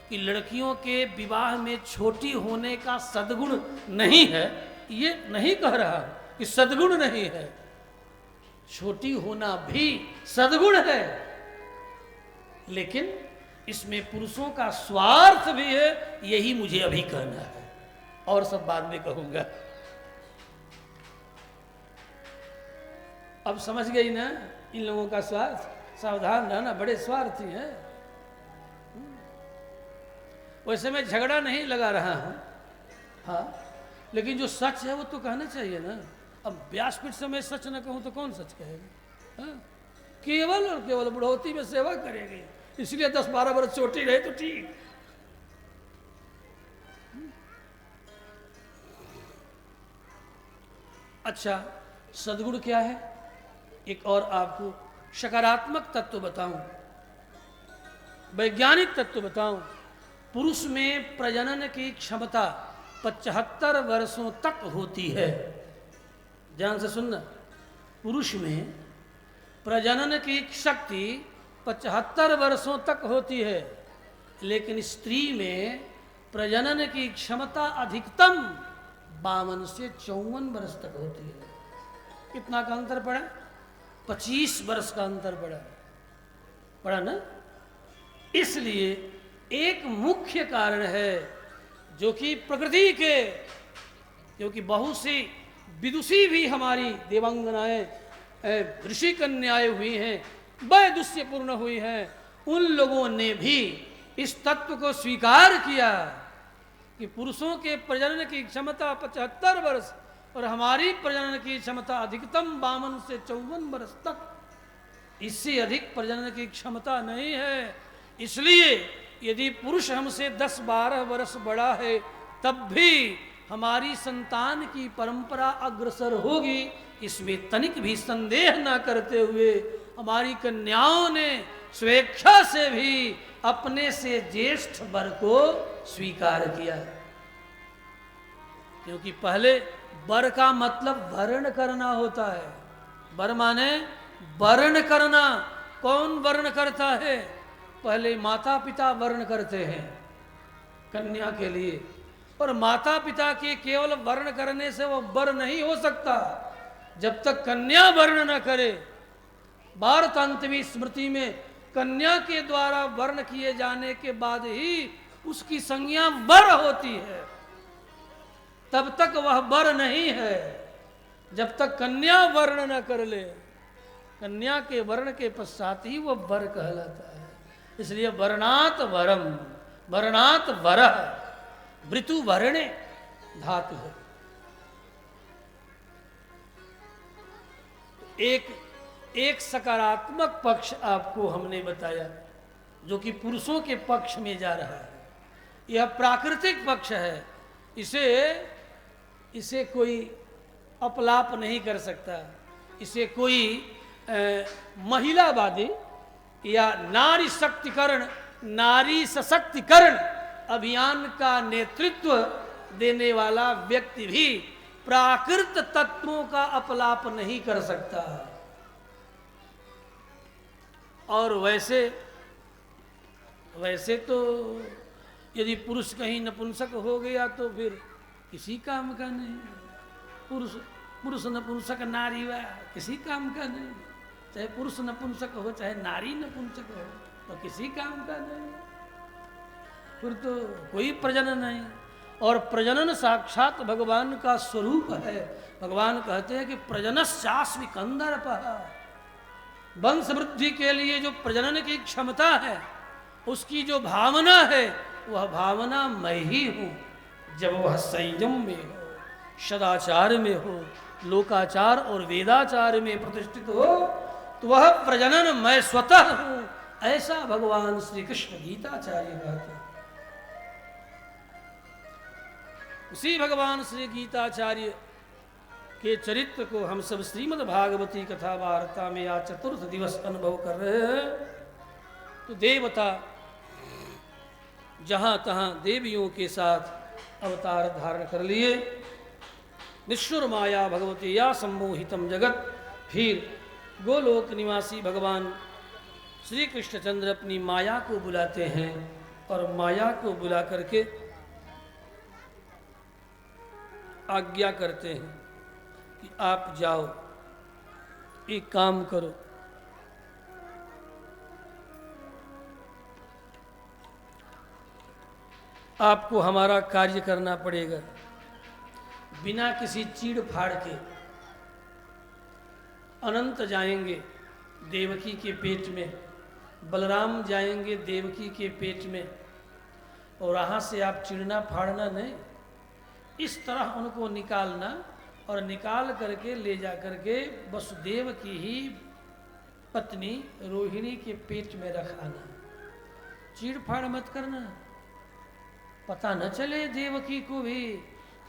कि लड़कियों के विवाह में छोटी होने का सद्गुण नहीं है, ये नहीं कह रहा कि सद्गुण नहीं है, छोटी होना भी सद्गुण है, लेकिन इसमें पुरुषों का स्वार्थ भी है। यही मुझे अभी कहना है और सब बाद में कहूंगा। अब समझ गई ना इन लोगों का स्वार्थ? सावधान रहना, बड़े स्वार्थी हैं। वैसे मैं झगड़ा नहीं लगा रहा हूं, हाँ, लेकिन जो सच है वो तो कहना चाहिए ना। अब व्यासपीठ से मैं सच न कहूं तो कौन सच कहेगा? हाँ? केवल और केवल बुढ़ौती में सेवा करेगी, इसलिए 10-12 वर्ष छोटी रहे तो ठीक। अच्छा, सद्गुण क्या है? एक और आपको सकारात्मक तत्व बताऊं, वैज्ञानिक तत्व बताऊं। पुरुष में प्रजनन की क्षमता 75 वर्षों तक होती है। ध्यान से सुनना, पुरुष में प्रजनन की शक्ति 75 वर्षों तक होती है, लेकिन स्त्री में प्रजनन की क्षमता अधिकतम 52 से 54 वर्ष तक होती है। कितना का अंतर पड़ा? 25 वर्ष का अंतर पड़ा ना। इसलिए एक मुख्य कारण है जो कि प्रकृति के, क्योंकि बहुत सी विदुषी भी हमारी देवांगनाएं, ऋषि कन्याएं हुई हैं, वैदुष्य पूर्ण हुई हैं, उन लोगों ने भी इस तत्व को स्वीकार किया कि पुरुषों के प्रजनन की क्षमता 75 वर्ष और हमारी प्रजनन की क्षमता अधिकतम 52 से 54 वर्ष तक, इससे अधिक प्रजनन की क्षमता नहीं है। इसलिए यदि पुरुष हमसे 10-12 वर्ष बड़ा है तब भी हमारी संतान की परंपरा अग्रसर होगी, इसमें तनिक भी संदेह न करते हुए हमारी कन्याओं ने स्वेच्छा से भी अपने से ज्येष्ठ वर को स्वीकार किया। क्योंकि पहले वर का मतलब वर्ण करना होता है। वर माने वर्ण करना। कौन वर्ण करता है? पहले माता पिता वर्ण करते हैं कन्या के लिए, और माता पिता के केवल वर्ण करने से वो वर नहीं हो सकता जब तक कन्या वर्ण न करे। भारतांतवी स्मृति में कन्या के द्वारा वर्ण किए जाने के बाद ही उसकी संज्ञा वर होती है, तब तक वह वर नहीं है जब तक कन्या वर्ण न कर ले। कन्या के वर्ण के पश्चात ही वह वर कहलाता है। इसलिए वर्णात वरम, वर्णात वरः, वृतु वर्णे धातु है। एक सकारात्मक पक्ष आपको हमने बताया जो कि पुरुषों के पक्ष में जा रहा है। यह प्राकृतिक पक्ष है, इसे कोई अपलाप नहीं कर सकता। इसे कोई महिलावादी या नारी शक्तिकरण, नारी सशक्तिकरण अभियान का नेतृत्व देने वाला व्यक्ति भी प्राकृत तत्वों का अपलाप नहीं कर सकता। और वैसे तो यदि पुरुष कहीं नपुंसक हो गया तो फिर किसी काम का नहीं। पुरुष नपुंसक नारी वा किसी काम का नहीं। चाहे पुरुष नपुंसक हो चाहे नारी नपुंसक हो तो किसी काम का नहीं। फिर तो कोई प्रजनन नहीं। और प्रजनन साक्षात भगवान का स्वरूप है। भगवान कहते हैं कि प्रजनश्चास्मि कंदर्पः, वंश वृद्धि के लिए जो प्रजनन की क्षमता है, उसकी जो भावना है, वह भावना मैं ही हूँ। जब वह संयम में हो, सदाचार में हो, लोकाचार और वेदाचार में प्रतिष्ठित हो, तो वह प्रजनन मैं स्वतः हूँ। ऐसा भगवान श्री कृष्ण गीताचार्य कहते हैं। उसी भगवान श्री गीताचार्य के चरित्र को हम सब श्रीमद् भागवती कथा वार्ता में आज चतुर्थ दिवस अनुभव कर रहे हैं। तो देवता जहाँ तहाँ देवियों के साथ अवतार धारण कर लिए। निष्ठुर माया भगवती या सम्मोहितम जगत। फिर गोलोक निवासी भगवान श्री कृष्णचंद्र अपनी माया को बुलाते हैं और माया को बुला करके आज्ञा करते हैं कि आप जाओ, एक काम करो, आपको हमारा कार्य करना पड़ेगा। बिना किसी चीड़ फाड़ के अनंत जाएंगे देवकी के पेट में, बलराम जाएंगे देवकी के पेट में, और वहाँ से आप चिड़ना फाड़ना नहीं, इस तरह उनको निकालना और निकाल करके ले जा करके वसुदेव की ही पत्नी रोहिणी के पेट में रखाना। चीड़ फाड़ मत करना, पता न चले देवकी को भी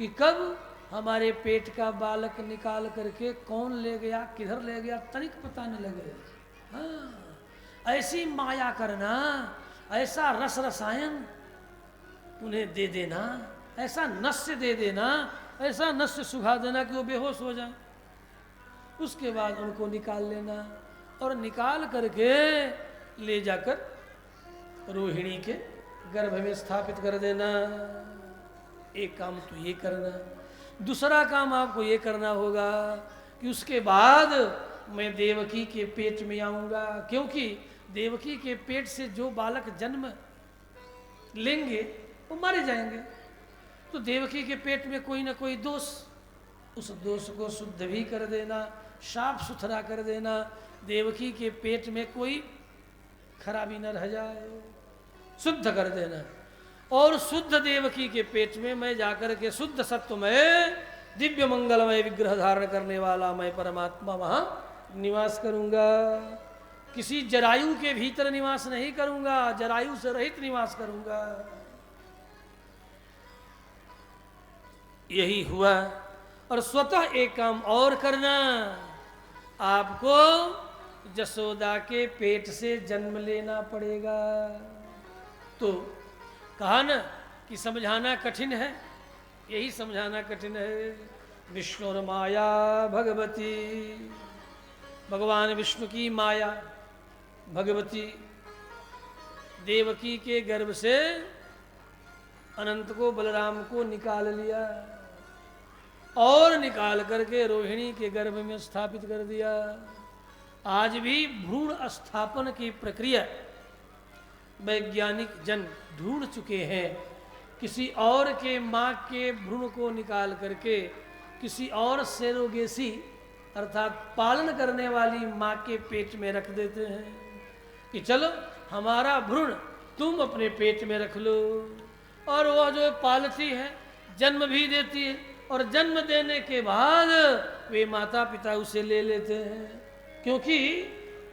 कि कब हमारे पेट का बालक निकाल करके कौन ले गया, किधर ले गया, तनिक पता न लगे। हाँ, ऐसी माया करना, ऐसा रस रसायन उन्हें दे देना, ऐसा नस्य दे देना, ऐसा नस्य सुखा देना कि वो बेहोश हो जाए। उसके बाद उनको निकाल लेना और निकाल करके ले जाकर रोहिणी के गर्भ में स्थापित कर देना। एक काम तो ये करना। दूसरा काम आपको ये करना होगा कि उसके बाद मैं देवकी के पेट में आऊँगा, क्योंकि देवकी के पेट से जो बालक जन्म लेंगे वो मारे जाएंगे। तो देवकी के पेट में कोई ना कोई दोष, उस दोष को शुद्ध भी कर देना, साफ सुथरा कर देना। देवकी के पेट में कोई खराबी न रह जाए, शुद्ध कर देना। और शुद्ध देवकी के पेट में मैं जाकर के शुद्ध सत्वमय दिव्य मंगलमय विग्रह धारण करने वाला मैं परमात्मा वहाँ निवास करूँगा। किसी जरायु के भीतर निवास नहीं करूँगा, जरायु से रहित निवास करूँगा। यही हुआ। और स्वतः एक काम और करना, आपको जसोदा के पेट से जन्म लेना पड़ेगा। तो कहा ना कि समझाना कठिन है, यही समझाना कठिन है। विष्णु और माया भगवती, भगवान विष्णु की माया भगवती देवकी के गर्भ से अनंत को, बलराम को निकाल लिया और निकाल करके रोहिणी के गर्भ में स्थापित कर दिया। आज भी भ्रूण स्थापन की प्रक्रिया वैज्ञानिक जन ढूंढ चुके हैं। किसी और के माँ के भ्रूण को निकाल करके किसी और सेरोगेसी अर्थात पालन करने वाली माँ के पेट में रख देते हैं कि चलो हमारा भ्रूण तुम अपने पेट में रख लो। और वह जो पालती है जन्म भी देती है, और जन्म देने के बाद वे माता पिता उसे ले लेते हैं, क्योंकि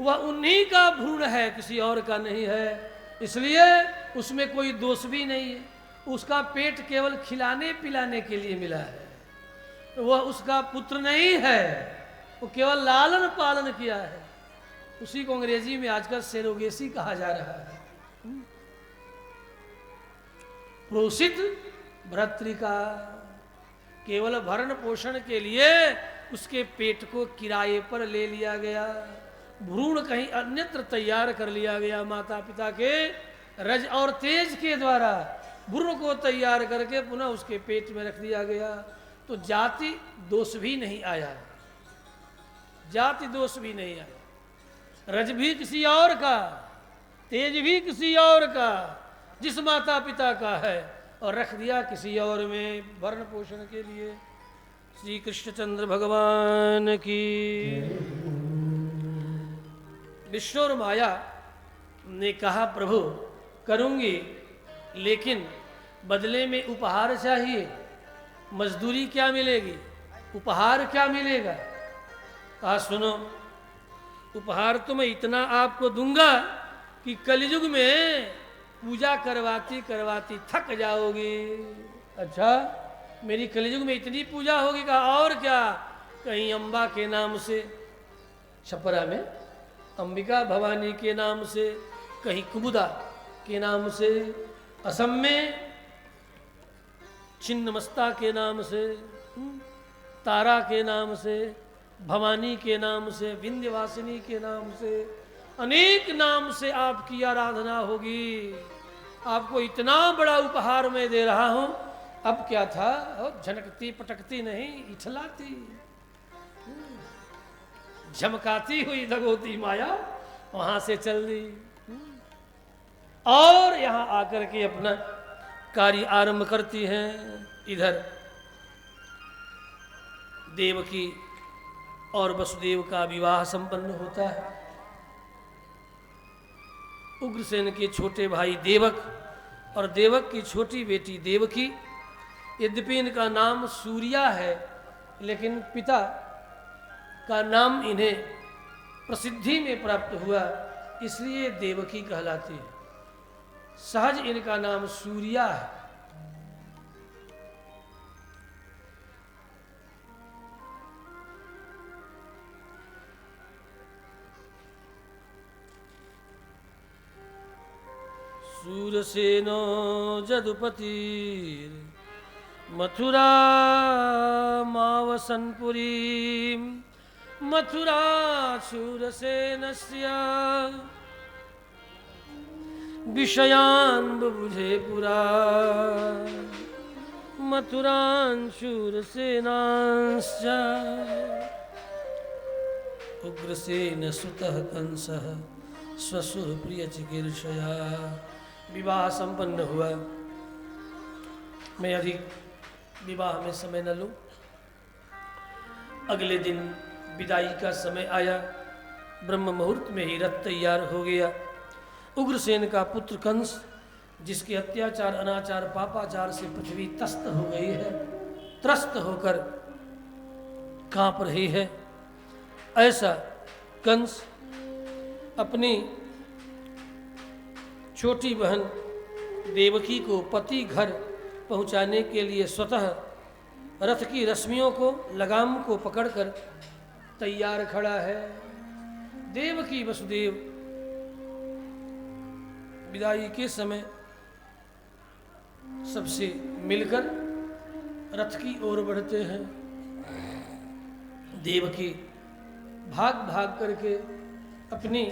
वह उन्हीं का भ्रूण है, किसी और का नहीं है। इसलिए उसमें कोई दोष भी नहीं है। उसका पेट केवल खिलाने पिलाने के लिए मिला है, वह उसका पुत्र नहीं है, वो केवल लालन पालन किया है। उसी को अंग्रेजी में आजकल सेरोगेसी कहा जा रहा है। प्रोसित भर्तृका, केवल भरण पोषण के लिए उसके पेट को किराए पर ले लिया गया, भ्रूण कहीं अन्यत्र तैयार कर लिया गया। माता पिता के रज और तेज के द्वारा भ्रूण को तैयार करके पुनः उसके पेट में रख दिया गया। तो जाति दोष भी नहीं आया, जाति दोष भी नहीं आया। रज भी किसी और का, तेज भी किसी और का, जिस माता पिता का है और रख दिया किसी और में भरण पोषण के लिए। श्री कृष्णचंद्र भगवान की। विष्णु माया ने कहा प्रभु करूंगी, लेकिन बदले में उपहार चाहिए। मजदूरी क्या मिलेगी, उपहार क्या मिलेगा? कहा सुनो, उपहार तो मैं इतना आपको दूंगा कि कलयुग में पूजा करवाती करवाती थक जाओगी। अच्छा, मेरी कलयुग में इतनी पूजा होगी? कहा और क्या, कहीं अम्बा के नाम से छपरा में, अंबिका भवानी के नाम से, कहीं कुमुदा के नाम से, असम में छिन्नमस्ता के नाम से, तारा के नाम से, भवानी के नाम से, विंध्यवासिनी के नाम से, अनेक नाम से आपकी आराधना होगी। आपको इतना बड़ा उपहार मैं दे रहा हूं। अब क्या था, झनकती पटकती नहीं, इठलाती झमकाती हुई दगोती माया वहां से चल दी और यहां आकर के अपना कार्य आरंभ करती हैं। इधर देवकी और वसुदेव का विवाह संपन्न होता है। उग्रसेन के छोटे भाई देवक और देवक की छोटी बेटी देवकी, यद्यपि इनका नाम सूर्या है, लेकिन पिता का नाम इन्हें प्रसिद्धि में प्राप्त हुआ, इसलिए देवकी कहलाती है। सहज इनका नाम सूर्या है। सूरसेनो जदुपतिर् मथुरा मावसनपुरी मथुरा शूरसेनस्य विषयान् बुभुजे पुरा मथुरान् शूरसेनांश्च उग्रसेन सुतः कंसः स्वसुर प्रिय चिकीर्षया। विवाह संपन्न हुआ। मैं अधिक विवाह में समय न लूं। अगले दिन विदाई का समय आया। ब्रह्म मुहूर्त में ही रथ तैयार हो गया। उग्रसेन का पुत्र कंस, जिसके अत्याचार अनाचार पापाचार से पृथ्वी तस्त हो गई है, त्रस्त होकर कांप रही है, ऐसा कंस अपनी छोटी बहन देवकी को पति घर पहुंचाने के लिए स्वतः रथ की रश्मियों को, लगाम को पकड़कर तैयार खड़ा है। देवकी वसुदेव विदाई के समय सबसे मिलकर रथ की ओर बढ़ते हैं। देवकी भाग भाग करके अपनी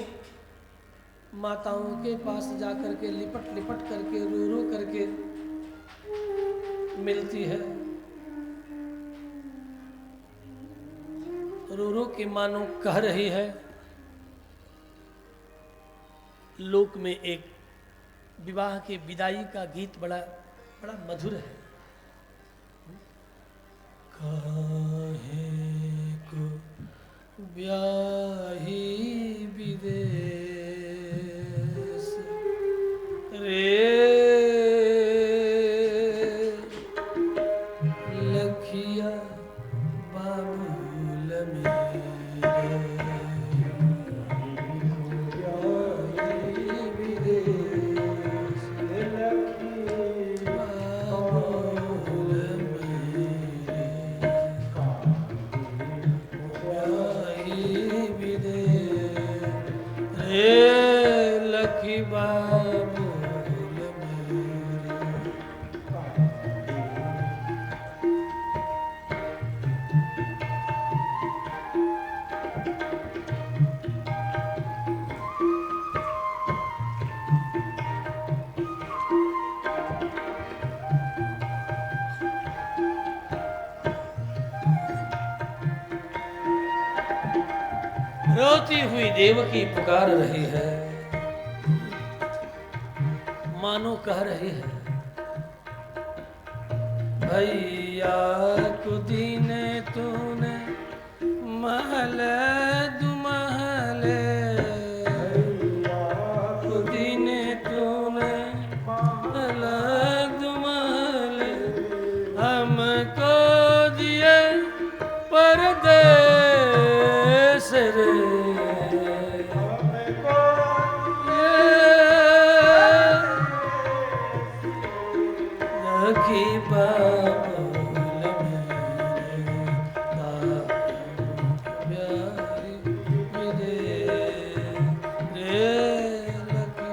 माताओं के पास जाकर के लिपट लिपट करके रो रो करके मिलती है। रो रो के मानो कह रही है, लोक में एक विवाह के विदाई का गीत बड़ा बड़ा मधुर है। काहे को ब्याही विदेश रे लखिया बाबूल रोती हुई देवकी पुकार रही है, मानो कह रही है, भैया को दीने तूने महल दुमहले, को दीने तूने महल दुमहले, हमको दिए परदेस रे, लखी बाबुल मेरे रे लखी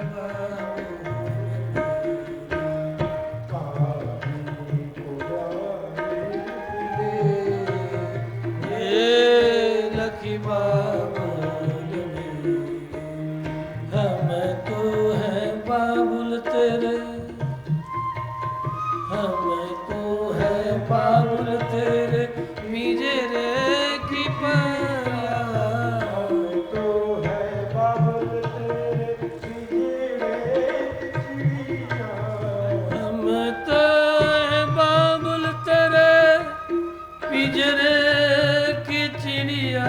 लखी बाबुल हम तो हैं बाबुल तेरे, हम तो है बाबुल तेरे मिजरे की पाया, तो है बाबुल तेरे मिजरे चिड़िया, हम तो है बाबुल तेरे पिजरे की चिड़िया,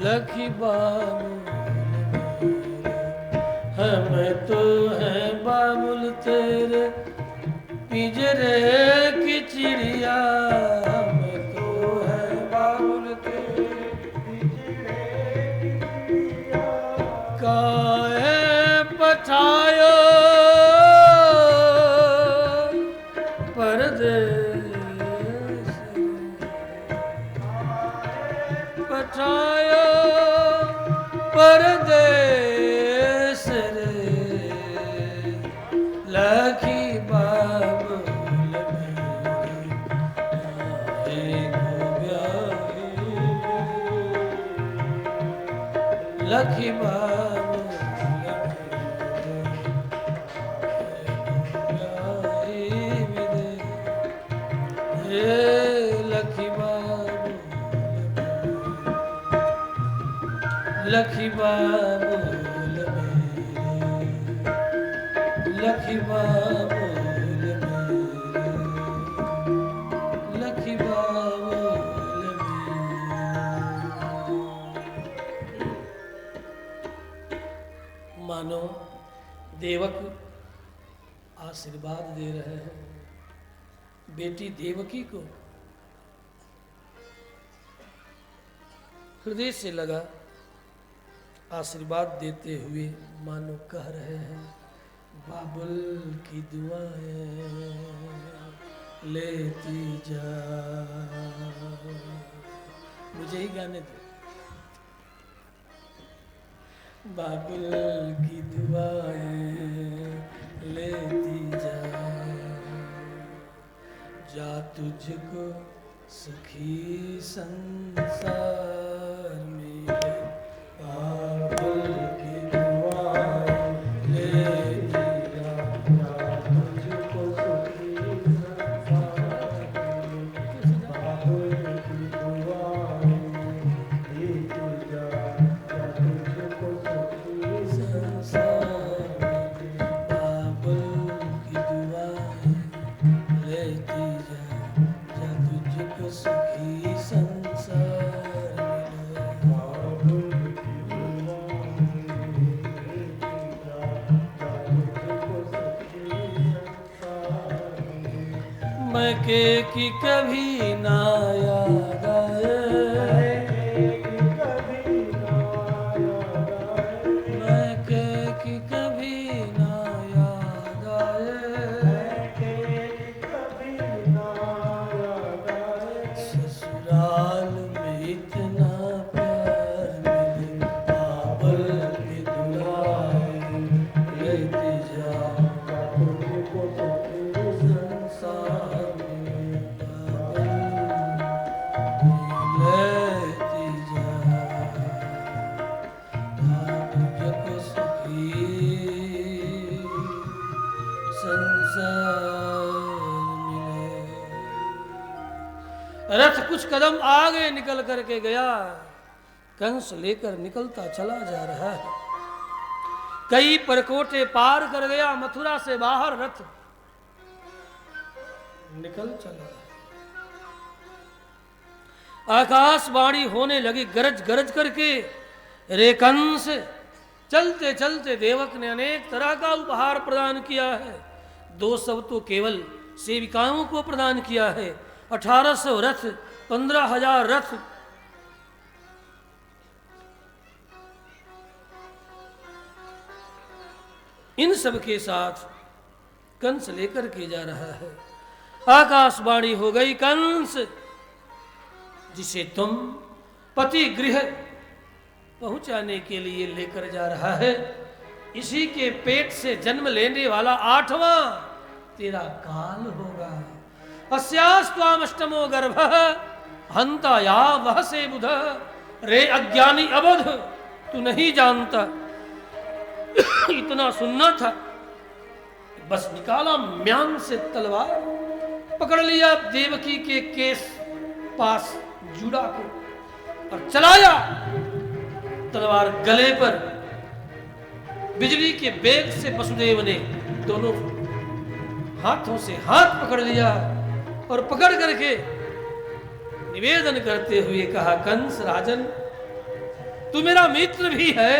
लखी बाबुल हम तो हैं बाबुल तेरे पिंजरे की चिड़िया, हम तो हैं बाबुल तेरे पिंजरे की चिड़िया, काहे पठायो परदेस, पठायो परदेस रे, लखी बाबुल मेरे को ब्याही, लखी बाबुल मेरे हे लखी बाबुल, लखी बाबुल मेरे, लखी बाबुल मेरे, लखी बाबुल मेरे। मानो देवक आशीर्वाद दे रहे हैं बेटी देवकी को, हृदय से लगा आशीर्वाद देते हुए मानो कह रहे हैं बाबुल की दुआएं लेती जा, मुझे ही गाने दो, बाबुल की दुआएं लेती जा, जा तुझको सुखी संसार मिले, बाबुल की दुआएं लेती जा, जा तुझको सुखी संसार मिले, बाबुल की दुआएं लेती जा, जा तुझको सुखी संसार मिले, बाबुल की दुआएं लेती जा, जा तुझको सुखी संसार मिले, बाबुल की दुआएं लेती जा, जा तुझको सुखी संसार मिले। मैं के की कभी ना याद आए, मैं के की कभी ना याद आए, ससुराल में इतना प्यार मिले, बाबुल की दुआएं लेती जा, कुछ कदम आगे निकल करके गया, कंस लेकर निकलता चला जा रहा है। कई परकोटे पार कर गया, मथुरा से बाहर रथ निकल चला। आकाशवाणी होने लगी गरज गरज करके, रे कंस, चलते चलते देवक ने अनेक तरह का उपहार प्रदान किया है। 200 तो केवल सेविकाओं को प्रदान किया है, 1800 रथ, 15,000 रथ। इन सब के साथ कंस लेकर के जा रहा है। आकाशवाणी हो गई, कंस जिसे तुम पति गृह पहुंचाने के लिए लेकर जा रहा है, इसी के पेट से जन्म लेने वाला 8वां तेरा काल होगा। अस्यास्त्वामष्टमो गर्भः हंता या वह से बुध। रे अज्ञानी अबध, तू नहीं जानता, इतना सुनना था, बस निकाला म्यान से तलवार, पकड़ लिया देवकी के केस पास जूड़ा को और चलाया तलवार गले पर। बिजली के वेग से वसुदेव ने दोनों हाथों से हाथ पकड़ लिया और पकड़ करके निवेदन करते हुए कहा, कंस राजन, तू मेरा मित्र भी है,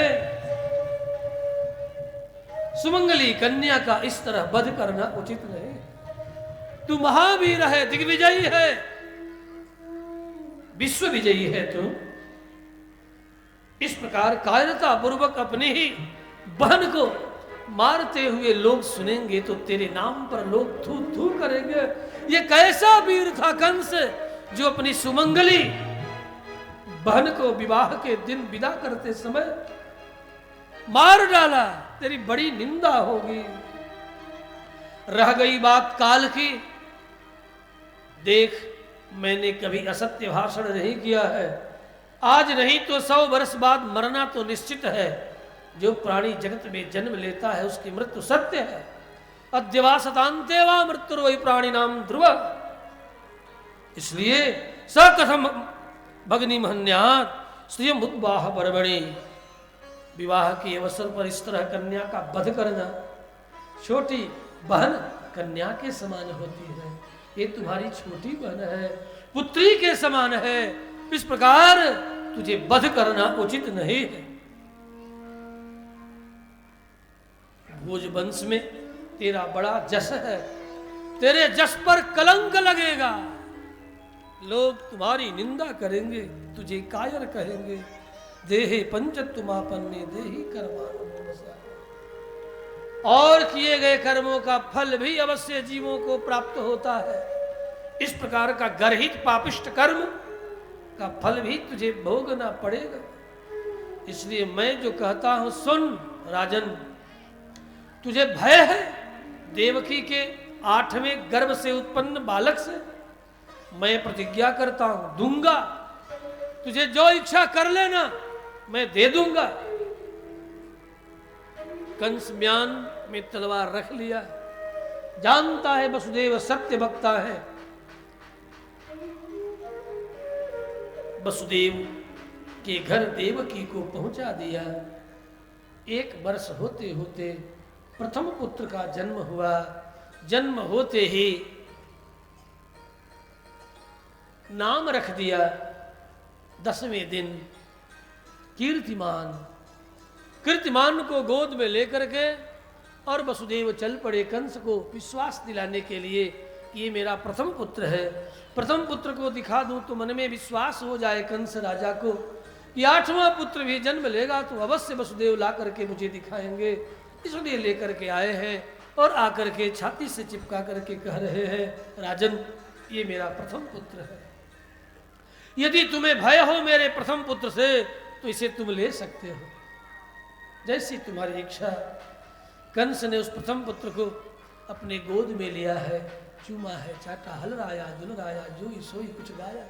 सुमंगली कन्या का इस तरह वध करना उचित नहीं। तू महावीर है, दिग्विजयी है, विश्व विजयी है तू। इस प्रकार कायरता पूर्वक अपनी ही बहन को मारते हुए लोग सुनेंगे तो तेरे नाम पर लोग थू थू करेंगे। ये कैसा वीर था कंस जो अपनी सुमंगली बहन को विवाह के दिन विदा करते समय मार डाला। तेरी बड़ी निंदा होगी। रह गई बात काल की, देख मैंने कभी असत्य भाषण नहीं किया है। आज नहीं तो 100 वर्ष बाद मरना तो निश्चित है। जो प्राणी जगत में जन्म लेता है उसकी मृत्यु सत्य है। अद्यवा सतांते वा मृत्युर्वै प्राणी नाम ध्रुव। इसलिए स कथम भगनी महन्यात श्रियम उद्वाह परमणि। विवाह के अवसर पर इस तरह कन्या का वध करना, छोटी बहन कन्या के समान होती है। ये तुम्हारी छोटी बहन है, पुत्री के समान है, इस प्रकार तुझे वध करना उचित नहीं है। भोजवंश में तेरा बड़ा जस है, तेरे जस पर कलंक लगेगा। लोग तुम्हारी निंदा करेंगे, तुझे कायर कहेंगे। देहे पंचत्वमापन्ने देहि कर्माणि। और किए गए कर्मों का फल भी अवश्य जीवों को प्राप्त होता है। इस प्रकार का गर्हित पापिष्ट कर्म का फल भी तुझे भोगना पड़ेगा। इसलिए मैं जो कहता हूं सुन राजन। तुझे भय है देवकी के 8वें गर्भ से उत्पन्न बालक से? मैं प्रतिज्ञा करता हूं दूंगा। तुझे जो इच्छा कर लेना मैं दे दूंगा। कंस म्यान में तलवार रख लिया। जानता है वसुदेव सत्य वक्ता है। वसुदेव के घर देवकी को पहुंचा दिया। 1 वर्ष होते होते प्रथम पुत्र का जन्म हुआ। जन्म होते ही नाम रख दिया 10वें दिन कीर्तिमान। कीर्तिमान को गोद में लेकर के और वसुदेव चल पड़े कंस को विश्वास दिलाने के लिए कि ये मेरा प्रथम पुत्र है। प्रथम पुत्र को दिखा दूं तो मन में विश्वास हो जाए कंस राजा को कि 8वां पुत्र भी जन्म लेगा तो अवश्य वसुदेव ला करके मुझे दिखाएंगे। इसलिए लेकर के आए हैं और आकर के छाती से चिपका करके कह रहे हैं, राजन ये मेरा प्रथम पुत्र है। यदि तुम्हें भय हो मेरे प्रथम पुत्र से तो इसे तुम ले सकते हो, जैसी तुम्हारी इच्छा। कंस ने उस प्रथम पुत्र को अपने गोद में लिया है, चूमा है, चाटा, हलराया दुलराया, जोई सोई कुछ गाया,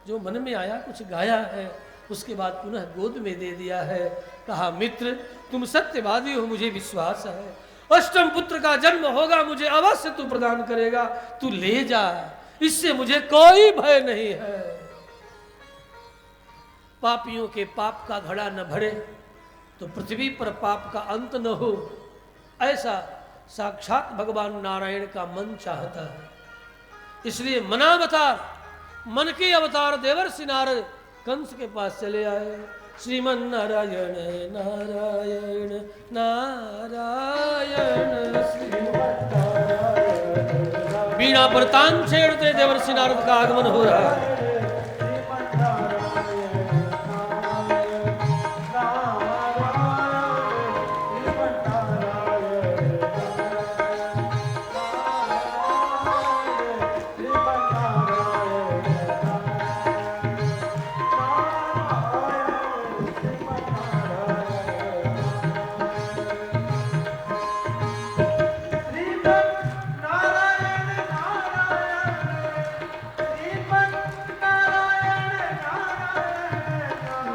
जो मन में आया कुछ गाया है। उसके बाद पुनः गोद में दे दिया है। कहा, मित्र तुम सत्यवादी हो, मुझे विश्वास है। 8म पुत्र का जन्म होगा, मुझे अवश्य तू प्रदान करेगा। तू ले जा, इससे मुझे कोई भय नहीं है। पापियों के पाप का घड़ा न भरे तो पृथ्वी पर पाप का अंत न हो, ऐसा साक्षात भगवान नारायण का मन चाहता है। इसलिए मनावतार, मन के अवतार देवर्षि नारद कंस के पास चले आए। श्रीमन नारायण नारायण नारायण बीणा पर तान छेड़ते देवर्षि नारद का आगमन हो रहा है।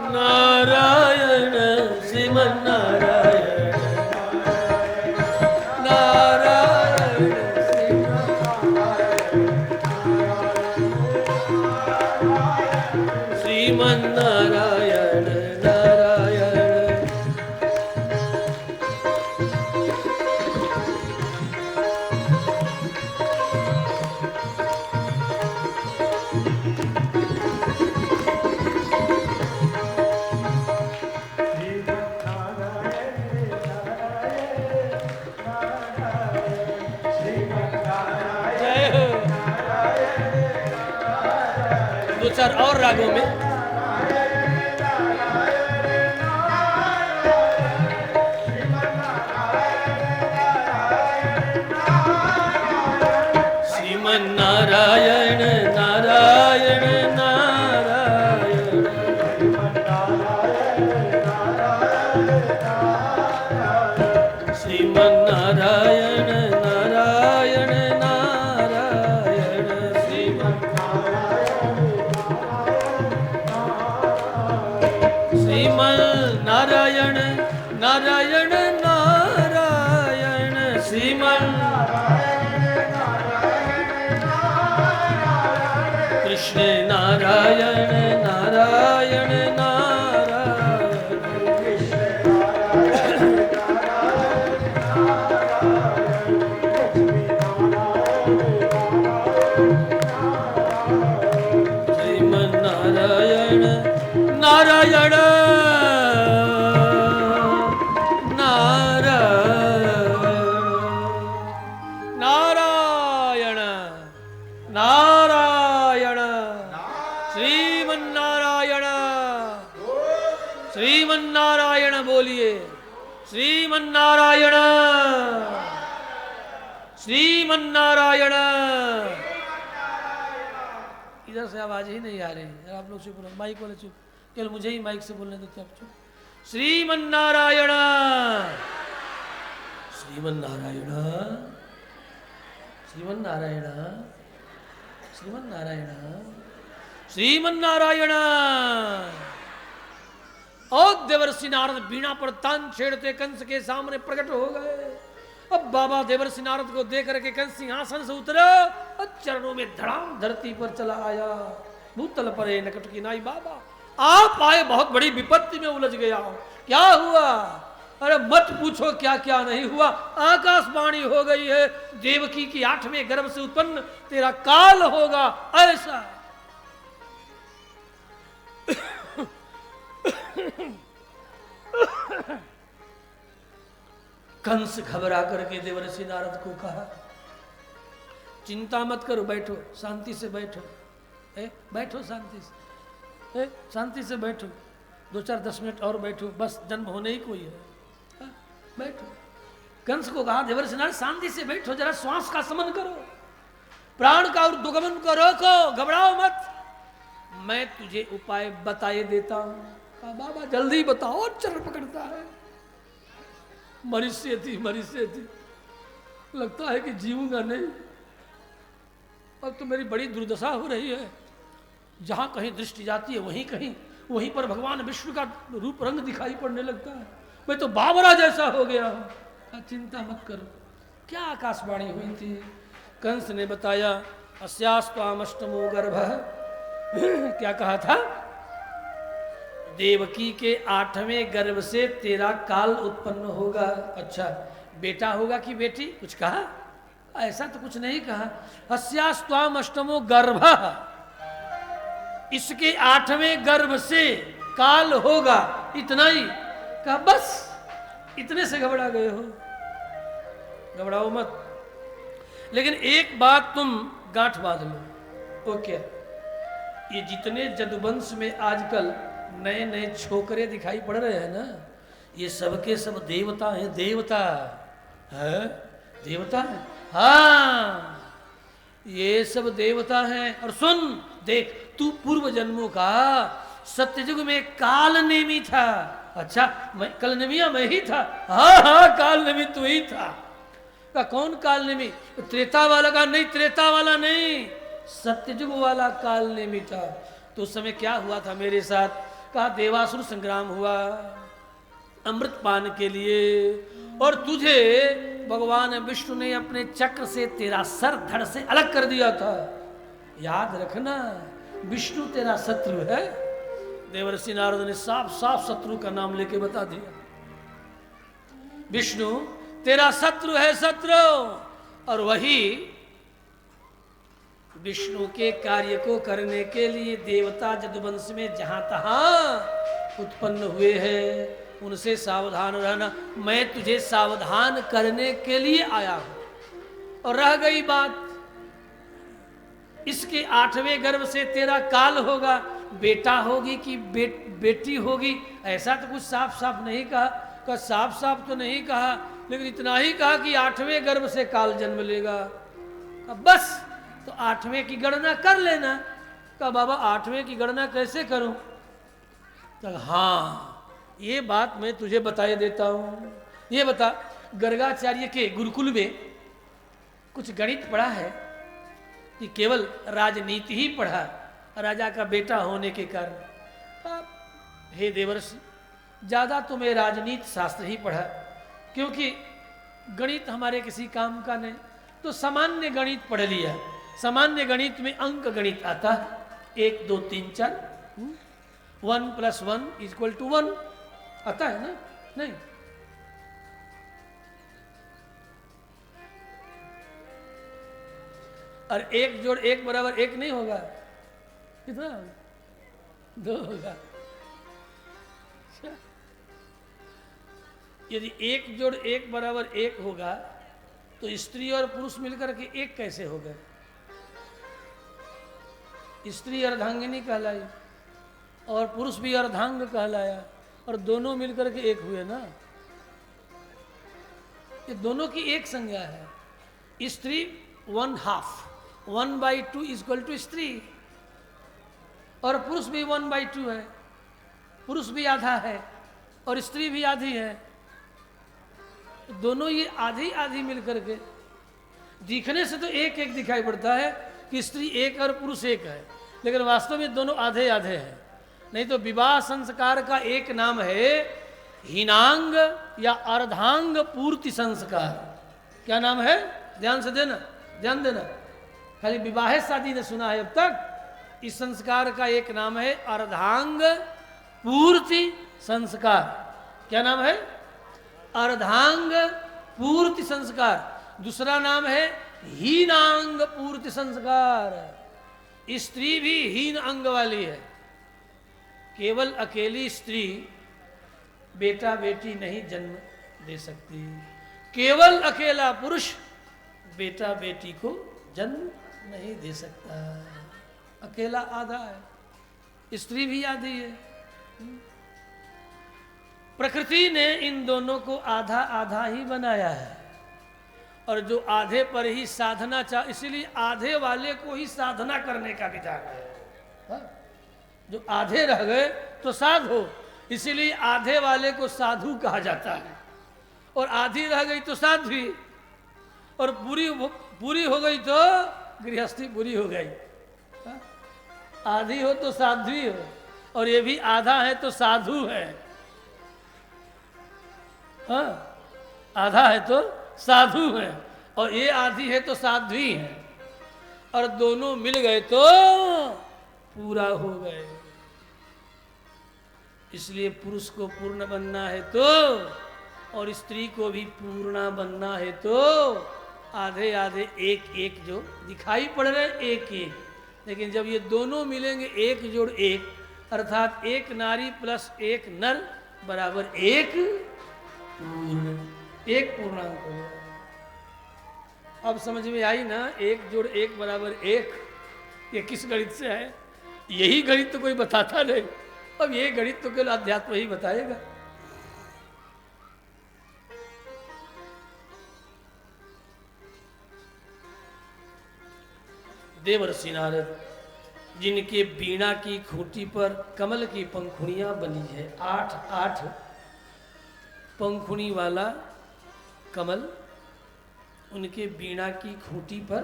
नारायण श्रीमन नारायण नारायण श्रीमन नारायण नारायण दो चार और रागों में श्रीमन नारायण नारायण नारायण श्रीमन नारायण नारायण नारायण श्रीमन श्रीमन नारायण नारायण नारायण श्रीमन कृष्ण नारायण नारायण श्रीमन नारायण नारायण नारायण नारायण श्रीमन नारायण श्रीमन नारायण बोलिए श्रीमन नारायण श्रीमन नारायण। इधर से आवाज ही नहीं आ रही है, आप लोग चुप रहो, माइक वाले चुप, केवल मुझे ही माइक से बोलने देते आप चुप। श्रीमन नारायण श्रीमन नारायण श्रीमन नारायण श्रीमन नारायण श्रीमन नारायण। और देवर्षि नारद बीणा पर तान छेड़ते कंस के सामने प्रकट हो गए। अब बाबा देवर्षि नारद को देख करके कंस सिंहासन से उतरा और चरणों में धड़ाम धरती पर चला आया। भूतल परे नकट की नाई बाबा आप आए, बहुत बड़ी विपत्ति में उलझ गया हूं, क्या हुआ? अरे मत पूछो क्या क्या नहीं हुआ। आकाशवाणी हो गई है, देवकी की 8वें गर्भ से उत्पन्न तेरा काल होगा, ऐसा। कंस घबरा करके देवर्षि नारद को कहा, चिंता मत करो, बैठो शांति से बैठो, बैठो शांति से, शांति से बैठो, 2-4-10 मिनट और बैठो, बस जन्म होने ही कोई है, बैठो। कंस को कहा देवर्षि नारद शांति से बैठो, जरा श्वास का समन करो, प्राण का ऊर्ध्वगमन को रोको, घबराओ मत, मैं तुझे उपाय बताए देता हूं। कहा बाबा जल्दी बताओ, चरण पकड़ता है। मरिष्य थी लगता है कि जीऊंगा नहीं। अब तो मेरी बड़ी दुर्दशा हो रही है, जहां कहीं दृष्टि जाती है वहीं पर भगवान विष्णु का रूप रंग दिखाई पड़ने लगता है। मैं तो बाबरा जैसा हो गया हूं। चिंता मत करो, क्या आकाशवाणी हुई थी? कंस ने बताया अस्यास्त्वामष्टमो गर्भ। क्या कहा था? देवकी के 8वें गर्भ से तेरा काल उत्पन्न होगा। अच्छा, बेटा होगा कि बेटी? कुछ कहा? ऐसा तो कुछ नहीं कहा। अस्यास्त्वाम अष्टमो गर्भ, इसके 8वें गर्भ से काल होगा, इतना ही कहा। बस इतने से घबरा गए हो? घबराओ मत, लेकिन एक बात तुम गांठ बांध लो। वो क्या? ये जितने जदुवंश में आजकल नए नए छोकरे दिखाई पड़ रहे हैं ना, ये सबके सब देवता हैं। देवता है, देवता है, हाँ, ये सब देवता हैं। और सुन, देख, तू पूर्व जन्मों का सत्ययुग में काल नेमी था। अच्छा, मैं कल नेमिया मैं ही था। हाँ हाँ, काल नेमी तू ही था। का कौन काल नेमी? त्रेता वाला का? नहीं, त्रेता वाला नहीं, सत्ययुग वाला काल नेमी था। तो उस समय क्या हुआ था मेरे साथ? कहा देवासुर संग्राम हुआ अमृत पान के लिए, और तुझे भगवान विष्णु ने अपने चक्र से तेरा सर धड़ से अलग कर दिया था। याद रखना, विष्णु तेरा शत्रु है। देवर्षि नारद ने साफ साफ शत्रु का नाम लेके बता दिया। विष्णु तेरा शत्रु है, शत्रु। और वही विष्णु के कार्य को करने के लिए देवता जदुवंश में जहां तहां उत्पन्न हुए हैं, उनसे सावधान रहना। मैं तुझे सावधान करने के लिए आया हूं। और रह गई बात, इसके 8वें गर्भ से तेरा काल होगा, बेटा होगी कि बेटी होगी, ऐसा तो कुछ साफ साफ नहीं कहा। साफ साफ तो नहीं कहा, लेकिन इतना ही कहा कि 8वें गर्भ से काल जन्म लेगा। बस, तो 8वें की गणना कर लेना। कहा बाबा 8वें की गणना कैसे करूं? तो हाँ, ये बात मैं तुझे बताए देता हूं। ये बता, गर्गाचार्य के गुरुकुल में कुछ गणित पढ़ा है कि केवल राजनीति ही पढ़ा, राजा का बेटा होने के कारण? हे देवर्षि, ज़्यादा तो मैं राजनीति शास्त्र ही पढ़ा, क्योंकि गणित हमारे किसी काम का नहीं। तो सामान्य गणित पढ़ लिया। सामान्य गणित में अंक गणित आता है, 1 2 3 4, 1 + 1 = 1 आता है ना? नहीं, और 1 + 1 = 1 नहीं होगा। कितना? 2 होगा। यदि 1 + 1 = 1 होगा, तो स्त्री और पुरुष मिलकर के 1 कैसे हो गए? स्त्री अर्धांगिनी कहलाई और पुरुष भी अर्धांग कहलाया, और दोनों मिलकर के 1 हुए ना। ये दोनों की एक संज्ञा है। स्त्री 1/2, 1/2 = स्त्री, और पुरुष भी 1/2 है। पुरुष भी आधा है और स्त्री भी आधी है। दोनों ये आधी आधी मिलकर के, दिखने से तो एक एक दिखाई पड़ता है कि स्त्री 1 और पुरुष 1 है, लेकिन वास्तव में दोनों आधे आधे हैं। नहीं तो विवाह संस्कार का एक नाम है हीनांग या अर्धांग पूर्ति संस्कार। क्या नाम है? ध्यान से देना, ध्यान देना। खाली विवाह शादी ने सुना है अब तक। इस संस्कार का एक नाम है अर्धांग पूर्ति संस्कार। क्या नाम है? अर्धांग पूर्ति संस्कार। दूसरा नाम है हीनांग पूर्ति संस्कार। स्त्री भी हीन अंग वाली है। केवल अकेली स्त्री बेटा बेटी नहीं जन्म दे सकती। केवल अकेला पुरुष बेटा बेटी को जन्म नहीं दे सकता। अकेला आधा है, स्त्री भी आधी है। प्रकृति ने इन दोनों को आधा आधा ही बनाया है, और जो आधे पर ही साधना इसीलिए आधे वाले को ही साधना करने का विधान है। हाँ? जो आधे रह गए तो साधु, इसीलिए आधे वाले को साधु कहा जाता है, और आधी रह गई तो साध्वी, और पूरी हो गई तो गृहस्थी पूरी हो गई। हाँ? आधी हो तो साध्वी हो, और ये भी आधा है तो साधु है। हाँ? आधा है तो साधु है, और ये आधी है तो साध्वी है। और दोनों मिल गए तो पूरा हो गए। इसलिए पुरुष को पूर्ण बनना है तो, और स्त्री को भी पूर्णा बनना है तो, आधे आधे एक एक जो दिखाई पड़ रहे एक एक, लेकिन जब ये दोनों मिलेंगे एक जोड़ एक, अर्थात एक नारी प्लस एक नर बराबर एक पूर्ण, एक पूर्णांक हो गया। अब समझ में आई ना, एक जोड़ एक बराबर एक, ये किस गणित से है? यही गणित तो कोई बताता नहीं, अब ये गणित तो केवल अध्यात्म ही बताएगा। देवर्षि नारद, जिनके वीणा की खूंटी पर कमल की पंखुड़ियां बनी है, 8 पंखुड़ी वाला कमल उनके वीणा की खूंटी पर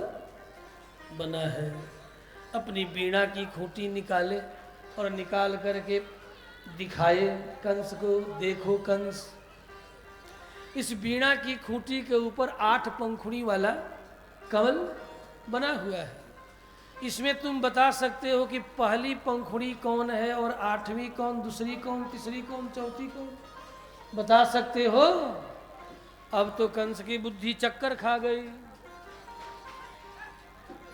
बना है। अपनी वीणा की खूंटी निकाले और निकाल करके दिखाए कंस को, देखो कंस, इस वीणा की खूंटी के ऊपर 8 पंखुड़ी वाला कमल बना हुआ है। इसमें तुम बता सकते हो कि पहली पंखुड़ी कौन है और 8वीं कौन, दूसरी कौन, तीसरी कौन, चौथी कौन, बता सकते हो? अब तो कंस की बुद्धि चक्कर खा गई,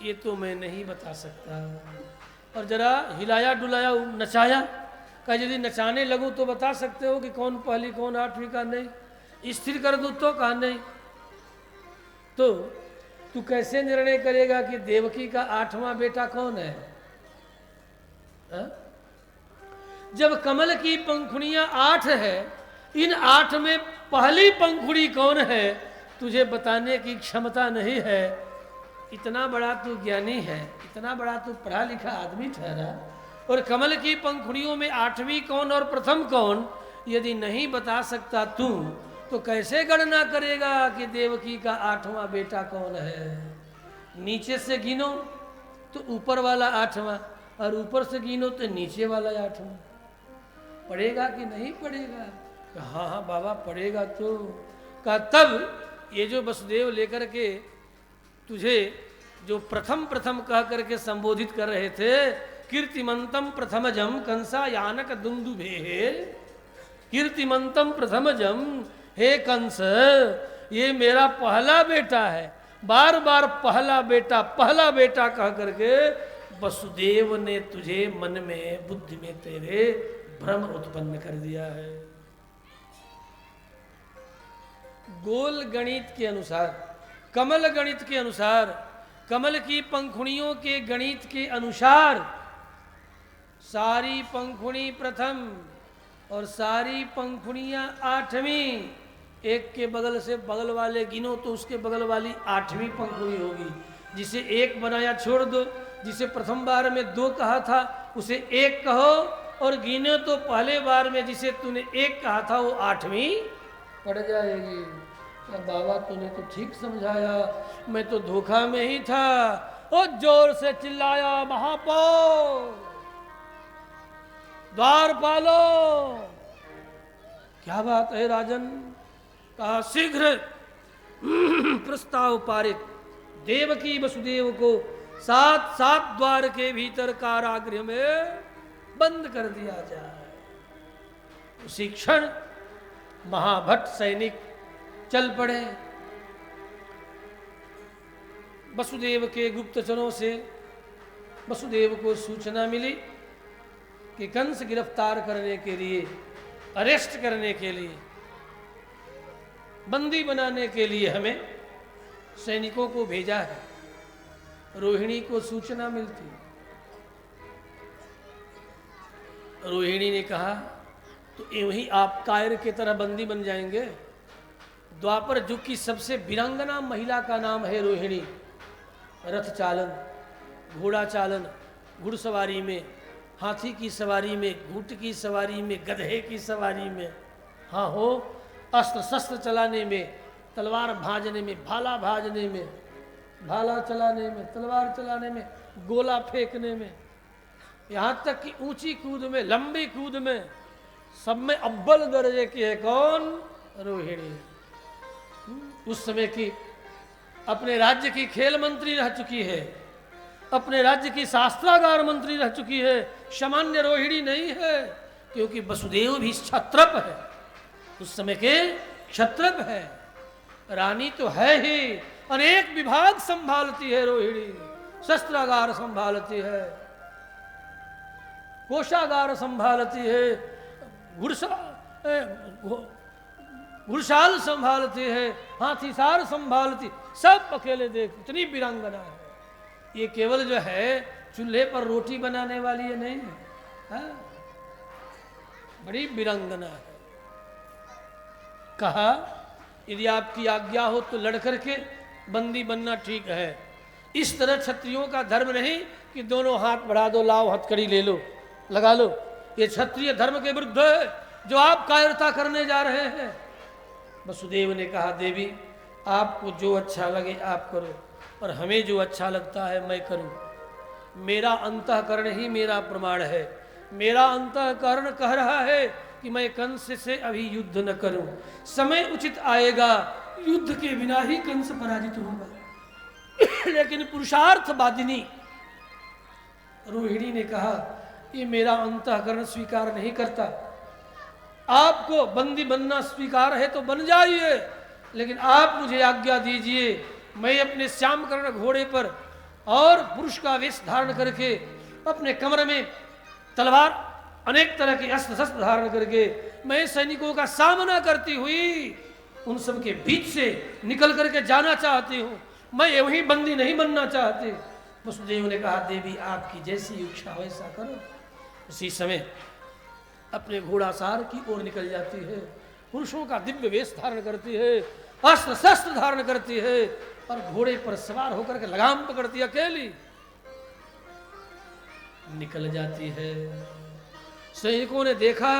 ये तो मैं नहीं बता सकता। और जरा हिलाया डुलाया नचाया, कहा यदि नचाने लगूं तो बता सकते हो कि कौन पहली कौन 8वीं का? नहीं। स्थिर कर दूं तो? कहा नहीं। तो तू कैसे निर्णय करेगा कि देवकी का 8वां बेटा कौन है? हा? जब कमल की पंखुड़ियां 8 है, इन 8 में पहली पंखुड़ी कौन है तुझे बताने की क्षमता नहीं है। इतना बड़ा तू ज्ञानी है, इतना बड़ा तू पढ़ा लिखा आदमी ठहरा, और कमल की पंखुड़ियों में 8वीं कौन और प्रथम कौन यदि नहीं बता सकता तू, तो कैसे गणना करेगा कि देवकी का 8वां बेटा कौन है? नीचे से गिनो तो ऊपर वाला 8वां, और ऊपर से गिनो तो नीचे वाला 8वां। पड़ेगा कि नहीं पड़ेगा? हाँ हाँ बाबा पड़ेगा। तो कहा तब ये जो वसुदेव लेकर के तुझे जो प्रथम प्रथम कह करके संबोधित कर रहे थे, कीर्तिमंतम प्रथमजम कंसा यानक दुंदुभे, कीर्तिमंतम प्रथमजम, हे कंस ये मेरा पहला बेटा है। बार बार पहला बेटा कह करके वसुदेव ने तुझे मन में बुद्धि में तेरे भ्रम उत्पन्न कर दिया है। गोल गणित के अनुसार, कमल गणित के अनुसार, कमल की पंखुड़ियों के गणित के अनुसार सारी पंखुड़ी प्रथम और सारी पंखुड़ियां 8वीं, एक के बगल से बगल वाले गिनो तो उसके बगल वाली 8वीं पंखुड़ी होगी। जिसे 1 बनाया छोड़ दो, जिसे प्रथम बार में 2 कहा था उसे 1 कहो, और गिनो तो पहले बार में जिसे तूने 1 कहा था वो 8वीं पड़ जाएगी। बाबा तूने तो ठीक समझाया, मैं तो धोखा में ही था। और जोर से चिल्लाया महापौर, द्वारपालो, क्या बात है राजन? कहा शीघ्र प्रस्ताव पारित, देवकी वसुदेव को 7 द्वार के भीतर कारागृह में बंद कर दिया जाए। उसी क्षण महाभट्ट सैनिक चल पड़े। वसुदेव के गुप्तचरों से वसुदेव को सूचना मिली कि कंस गिरफ्तार करने के लिए, अरेस्ट करने के लिए, बंदी बनाने के लिए हमें सैनिकों को भेजा है। रोहिणी को सूचना मिलती, रोहिणी ने कहा तो यूं ही आप कायर की तरह बंदी बन जाएंगे? द्वापर युग की सबसे वीरांगना महिला का नाम है रोहिणी। रथ चालन, घोड़ा चालन, घुड़सवारी में, हाथी की सवारी में, ऊंट की सवारी में, गधे की सवारी में, हाँ हो, अस्त्र शस्त्र चलाने में, तलवार भाजने में, भाला भाजने में, भाला चलाने में, तलवार चलाने में, गोला फेंकने में, यहाँ तक कि ऊंची कूद में, लंबी कूद में, सब में अव्वल दर्जे की है कौन? रोहिणी। उस समय की अपने राज्य की खेल मंत्री रह चुकी है, अपने राज्य की शास्त्रागार मंत्री रह चुकी है, सामान्य रोहिणी नहीं है, क्योंकि वसुदेव भी क्षत्रप है, उस समय के क्षत्रप है। रानी तो है ही, अनेक विभाग संभालती है रोहिणी, शस्त्रागार संभालती है, कोषागार संभालती है, घुड़साल संभालती है, हाथीसार संभालती, सब अकेले देख, इतनी वीरांगना है। ये केवल जो है चूल्हे पर रोटी बनाने वाली है नहीं है, हाँ? बड़ी वीरांगना है। कहा यदि आपकी आज्ञा हो तो लड़कर के बंदी बनना ठीक है। इस तरह क्षत्रियों का धर्म नहीं कि दोनों हाथ बढ़ा दो, लाओ हथकड़ी ले लो, लगा लो। ये क्षत्रिय धर्म के विरुद्ध है जो आप कायरता करने जा रहे हैं। वसुदेव ने कहा देवी आपको जो अच्छा लगे आप करो, और हमें जो अच्छा लगता है मैं करूं। मेरा अंतःकरण ही मेरा प्रमाण है। मेरा अंतःकरण कह रहा है कि मैं कंस से अभी युद्ध न करूं, समय उचित आएगा युद्ध के बिना ही कंस पराजित होगा। लेकिन पुरुषार्थवादिनी रोहिणी ने कहा ये मेरा अंतःकरण स्वीकार नहीं करता। आपको बंदी बनना स्वीकार है तो बन जाइए, लेकिन आप मुझे आज्ञा दीजिए मैं अपने श्यामकर्ण घोड़े पर और पुरुष का वेश धारण करके अपने कमर में तलवार अनेक तरह के अस्त्र शस्त्र धारण करके मैं सैनिकों का सामना करती हुई उन सब के बीच से निकल करके जाना चाहती हूँ। मैं वहीं बंदी नहीं बनना चाहती। वसुदेव ने कहा देवी आपकी जैसी इच्छा वैसा करो। उसी समय अपने घोड़ासार की ओर निकल जाती है, पुरुषों का दिव्य वेश धारण करती है, अस्त्र शस्त्र धारण करती है और घोड़े पर सवार होकर के लगाम पकड़ती अकेली निकल जाती है। सैनिकों ने देखा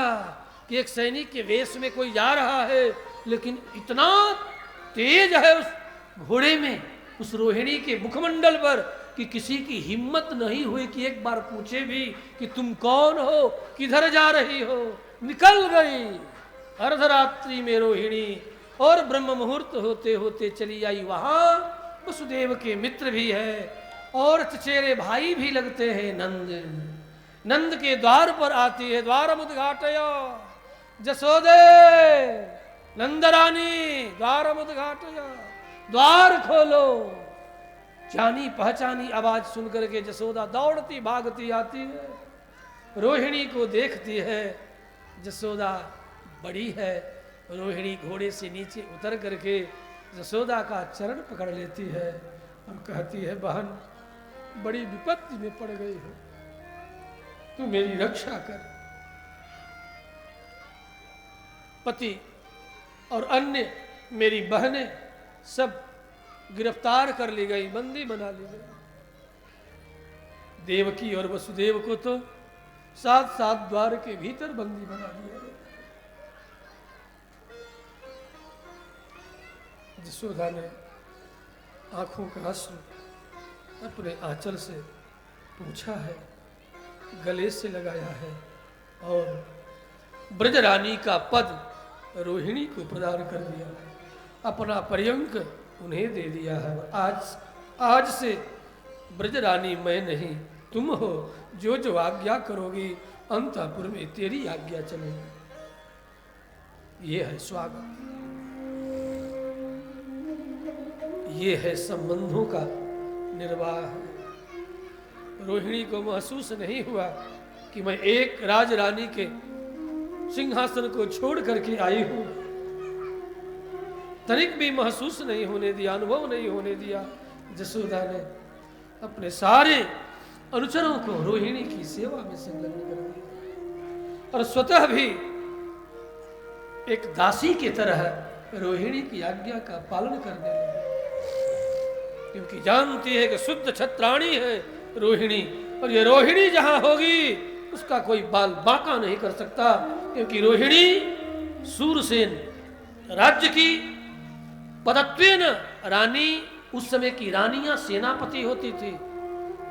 कि एक सैनिक के वेश में कोई जा रहा है, लेकिन इतना तेज है उस घोड़े में, उस रोहिणी के मुखमंडल पर कि किसी की हिम्मत नहीं हुई कि एक बार पूछे भी कि तुम कौन हो, किधर जा रही हो। निकल गई अर्धरात्रि में रोहिणी और ब्रह्म मुहूर्त होते होते चली आई। वहां वसुदेव के मित्र भी है और चचेरे भाई भी लगते हैं। नंद के द्वार पर आती है। द्वारम उद्घाटय जसोदे नंदरानी द्वारम उद्घाटय, द्वार खोलो। जानी पहचानी आवाज सुनकर के जसोदा दौड़ती भागती आती है, रोहिणी को देखती है। जसोदा बड़ी है, रोहिणी घोड़े से नीचे उतर करके जसोदा का चरण पकड़ लेती है और कहती है बहन बड़ी विपत्ति में पड़ गई हो, तू मेरी रक्षा कर। पति और अन्य मेरी बहनें सब गिरफ्तार कर ली गई, बंदी बना ली गई। देवकी और वसुदेव को तो साथ साथ द्वार के भीतर बंदी बना दिया गया। जसोदा ने आंखों का अश्रु अपने आंचल से पूछा है, गले से लगाया है और ब्रजरानी का पद रोहिणी को प्रदान कर दिया है, अपना पर्यंक उन्हें दे दिया है। आज से ब्रजरानी मैं नहीं तुम हो, जो जो आज्ञा करोगी अंतःपुर में तेरी आज्ञा चलेगी। ये है स्वागत, ये है संबंधों का निर्वाह। रोहिणी को महसूस नहीं हुआ कि मैं एक राजरानी के सिंहासन को छोड़ करके आई हूं। तनिक भी महसूस नहीं होने दिया, अनुभव नहीं होने दिया। जसोदा ने अपने सारे अनुचरों को रोहिणी की सेवा में संलग्न कर दिया और स्वतः भी एक दासी की तरह रोहिणी की आज्ञा का पालन करने लगी, क्योंकि जानती है कि शुद्ध क्षत्राणी है रोहिणी, और ये रोहिणी जहां होगी उसका कोई बाल बांका नहीं कर सकता, क्योंकि रोहिणी सूरसेन राज्य की पदत्वेन रानी, उस समय की रानियां सेनापति होती थी।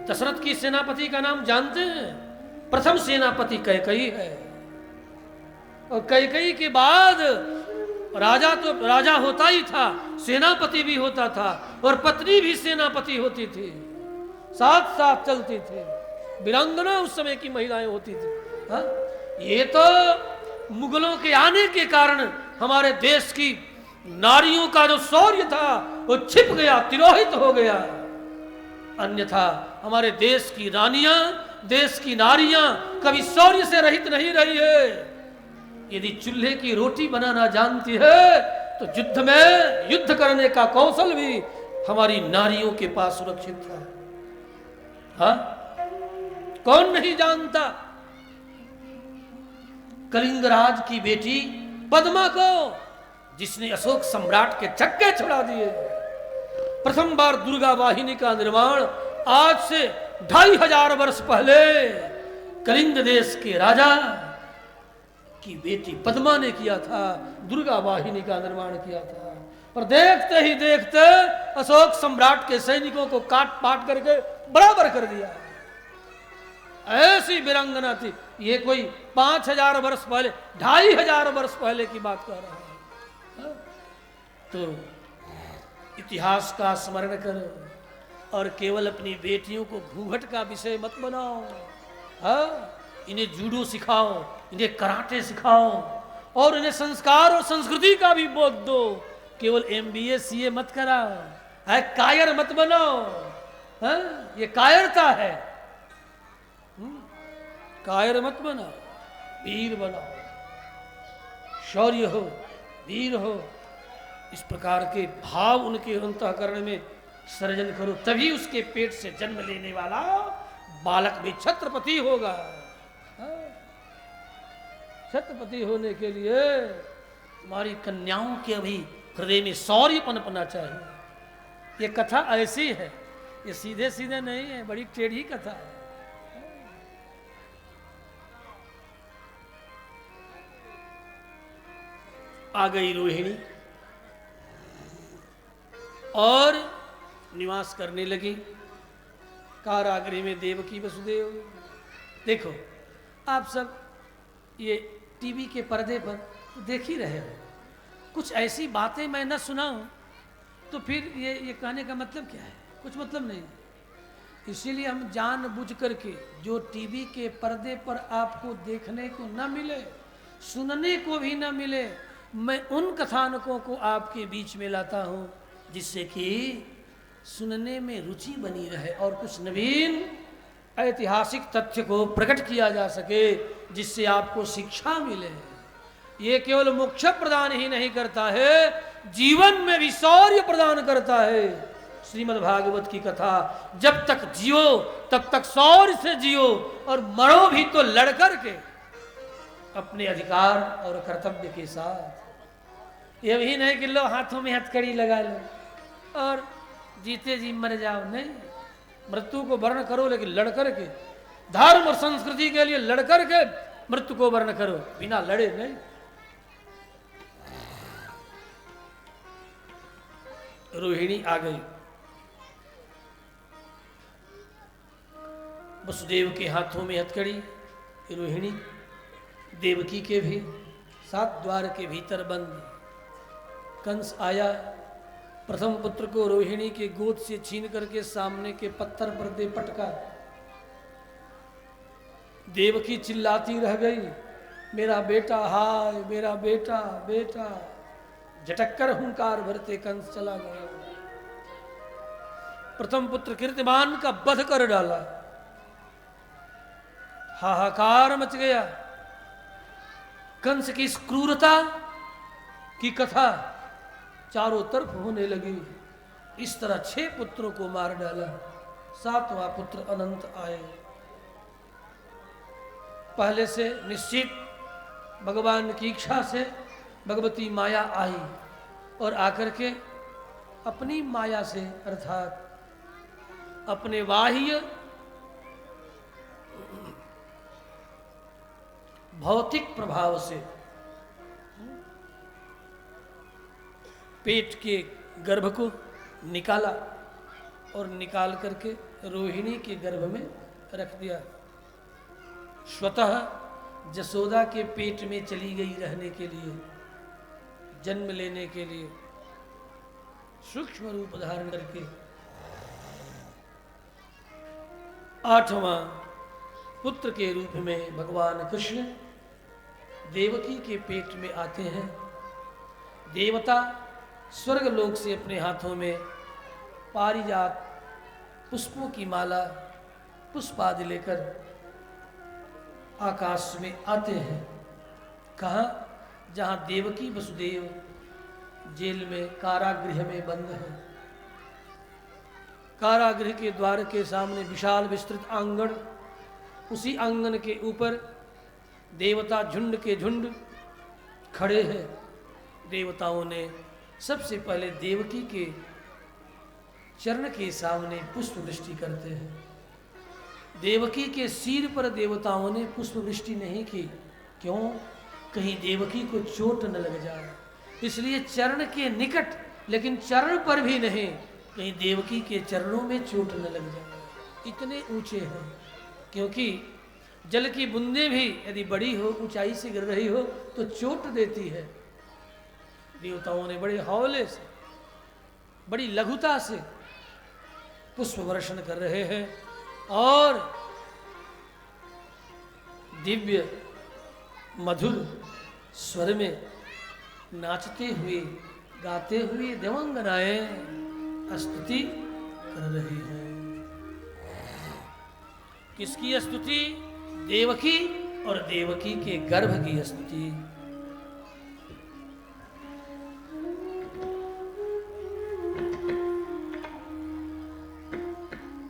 दशरथ की सेनापति का नाम जानते हैं? प्रथम सेनापति कैकेयी है, और कैकेयी के बाद राजा तो राजा होता ही था, सेनापति भी होता था और पत्नी भी सेनापति होती थी। साथ साथ चलती थी। वीरांगना उस समय की महिलाएं होती थी। हाँ? ये तो मुगलों के आने के कारण हमारे देश की नारियों का जो शौर्य था वो छिप गया, तिरोहित हो गया। अन्यथा हमारे देश की रानियां, देश की नारियां कभी शौर्य से रहित नहीं रही है। यदि चूल्हे की रोटी बनाना जानती है तो युद्ध में युद्ध करने का कौशल भी हमारी नारियों के पास सुरक्षित था। हाँ? कौन नहीं जानता? कलिंगराज की बेटी पद्मा को, जिसने अशोक सम्राट के चक्के छुड़ा दिए। प्रथम बार दुर्गा वाहिनी का निर्माण आज से 2500 वर्ष पहले कलिंग देश के राजा की बेटी पद्मा ने किया था। दुर्गा वाहिनी का निर्माण किया था। और देखते ही देखते अशोक सम्राट के सैनिकों को काट पाट करके बराबर कर दिया। ऐसी वीरांगना थी। ये कोई 5000 वर्ष पहले, 2500 वर्ष पहले की बात कर रहा है। तो इतिहास का स्मरण करो और केवल अपनी बेटियों को घूंघट का विषय मत बनाओ। हाँ? इन्हें जूडो सिखाओ, इन्हें कराटे सिखाओ और इन्हें संस्कार और संस्कृति का भी बोध दो। केवल MBA CA मत कराओ। है कायर मत बनाओ। हाँ? ये कायरता है। कायर मत बनाओ, वीर बनाओ। शौर्य हो, वीर हो, इस प्रकार के भाव उनके अंतःकरण में सृजन करो, तभी उसके पेट से जन्म लेने वाला बालक भी छत्रपति होगा। छत्रपति होने के लिए हमारी कन्याओं के अभी हृदय में शौर्य पनपना चाहिए। ये कथा ऐसी है, ये सीधे सीधे नहीं है, बड़ी टेढ़ी कथा है। आ गई रोहिणी और निवास करने लगी कारागृह में देवकी वसुदेव। देखो आप सब ये टीवी के पर्दे पर देख ही रहे हो, कुछ ऐसी बातें मैं न सुनाऊं तो फिर ये कहने का मतलब क्या है? कुछ मतलब नहीं। इसीलिए हम जानबूझ करके जो टीवी के पर्दे पर आपको देखने को न मिले, सुनने को भी न मिले, मैं उन कथानकों को आपके बीच में लाता हूं जिससे कि सुनने में रुचि बनी रहे और कुछ नवीन ऐतिहासिक तथ्य को प्रकट किया जा सके जिससे आपको शिक्षा मिले। ये केवल मोक्ष प्रदान ही नहीं करता है, जीवन में भी शौर्य प्रदान करता है। श्रीमद् भागवत की कथा, जब तक जियो तब तक शौर्य से जियो और मरो भी तो लड़कर के अपने अधिकार और कर्तव्य के साथ। ये भी नहीं कि लो हाथों में हथकड़ी लगा लो और जीते जी मर जाओ। नहीं, मृत्यु को वर्ण करो लेकिन लड़कर के, धर्म और संस्कृति के लिए लड़कर के मृत्यु को वर्ण करो, बिना लड़े नहीं। रोहिणी आ गई। वसुदेव के हाथों में हथकड़ी, रोहिणी देवकी के भी सात द्वार के भीतर बंद। कंस आया, प्रथम पुत्र को रोहिणी के गोद से छीन करके सामने के पत्थर पर दे पटका। देवकी चिल्लाती रह गई, मेरा बेटा, हाय मेरा बेटा, बेटा। झटक्कर हुंकार भरते कंस चला गया। प्रथम पुत्र कीर्तिमान का वध कर डाला। हाहाकार मच गया। कंस की इस क्रूरता की कथा चारों तरफ होने लगी। इस तरह 6 पुत्रों को मार डाला। 7वां पुत्र अनंत आए। पहले से निश्चित भगवान की इच्छा से भगवती माया आई और आकर के अपनी माया से अर्थात अपने बाह्य भौतिक प्रभाव से पेट के गर्भ को निकाला और निकाल करके रोहिणी के गर्भ में रख दिया। स्वतः जसोदा के पेट में चली गई रहने के लिए, जन्म लेने के लिए, सूक्ष्म रूप धारण करके। आठवां पुत्र के रूप में भगवान कृष्ण देवकी के पेट में आते हैं। देवता स्वर्ग लोक से अपने हाथों में पारिजात पुष्पों की माला पुष्पादि लेकर आकाश में आते हैं। कहाँ? जहाँ देवकी वसुदेव जेल में कारागृह में बंद है। कारागृह के द्वार के सामने विशाल विस्तृत आंगन, उसी आंगन के ऊपर देवता झुंड के झुंड खड़े हैं। देवताओं ने सबसे पहले देवकी के चरण के सामने पुष्प वृष्टि करते हैं। देवकी के सिर पर देवताओं ने पुष्प वृष्टि नहीं की। क्यों? कहीं देवकी को चोट न लग जाए, इसलिए चरण के निकट, लेकिन चरण पर भी नहीं, कहीं देवकी के चरणों में चोट न लग जाए। इतने ऊंचे हैं, क्योंकि जल की बूंदें भी यदि बड़ी हो, ऊंचाई से गिर रही हो तो चोट देती है। देवताओं ने बड़े हौले से, बड़ी लघुता से पुष्प वर्षण कर रहे हैं और दिव्य मधुर स्वर में नाचते हुए गाते हुए देवांगनाएं स्तुति कर रही हैं। किसकी स्तुति? देवकी और देवकी के गर्भ की स्तुति।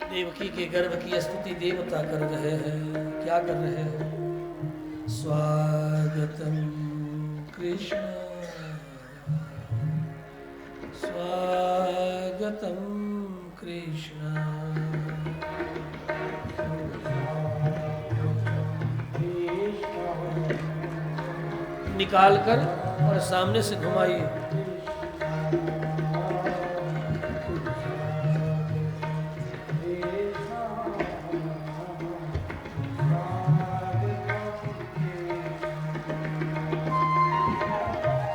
देवकी के गर्भ की स्तुति देवता कर रहे हैं। क्या कर रहे हैं? स्वागतम कृष्ण, स्वागतम कृष्ण। निकाल कर और सामने से घुमाइए।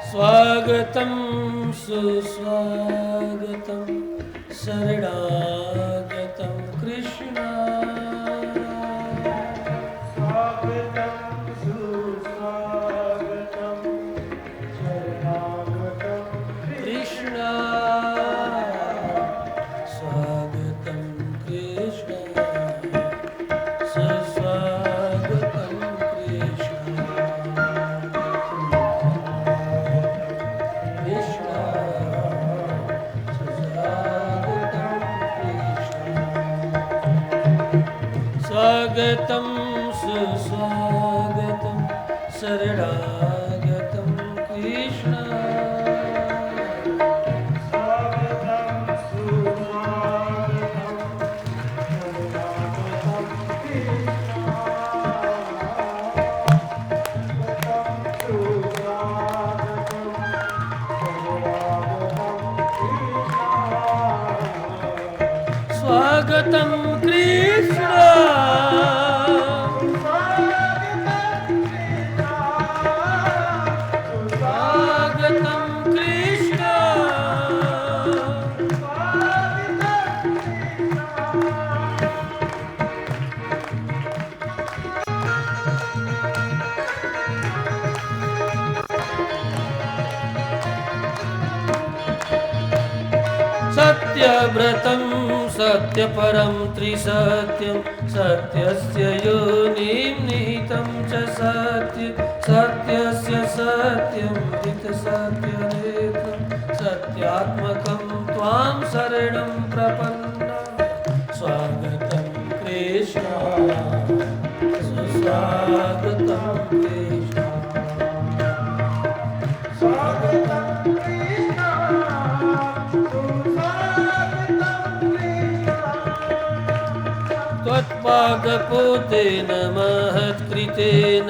स्वागतम सुस्वागतम शरणागतम कृष्ण, स्वागतम सुस्वागतम शरणागतम कृष्ण, स्वागतम कृष्ण, सुस्वागतम कृष्ण, स्वागतम सुस्वागतम शरणागतम कृष्ण, स्वागतम सुस्वागतम शरणागतम कृष्ण, स्वागतम कृष्ण, सत्यव्रतं सत्यपरं त्रिसत्यं सत्यस्य योनिं निहितं च सत्य सत्यस्य सत्यं हितसत्यनेत्रं सत्यात्मकं त्वां शरणं प्रपन्ना। स्वागतं कृष्ण, सुस्वागतं कृष्ण, स्वागतं त्वत्पादपोतेन महत्कृतेन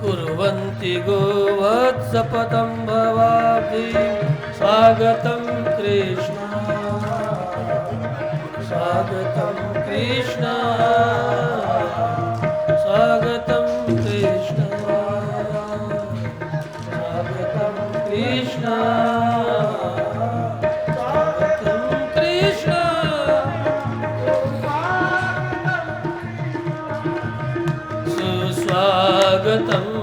कुर्वन्ति गोवत्सपदं भवाब्धि। स्वागतं कृष्ण, स्वागतं कृष्ण, स्वागतं कृष्ण, स्वागतं कृष्ण, स्वागतं कृष्ण, स्वागतम्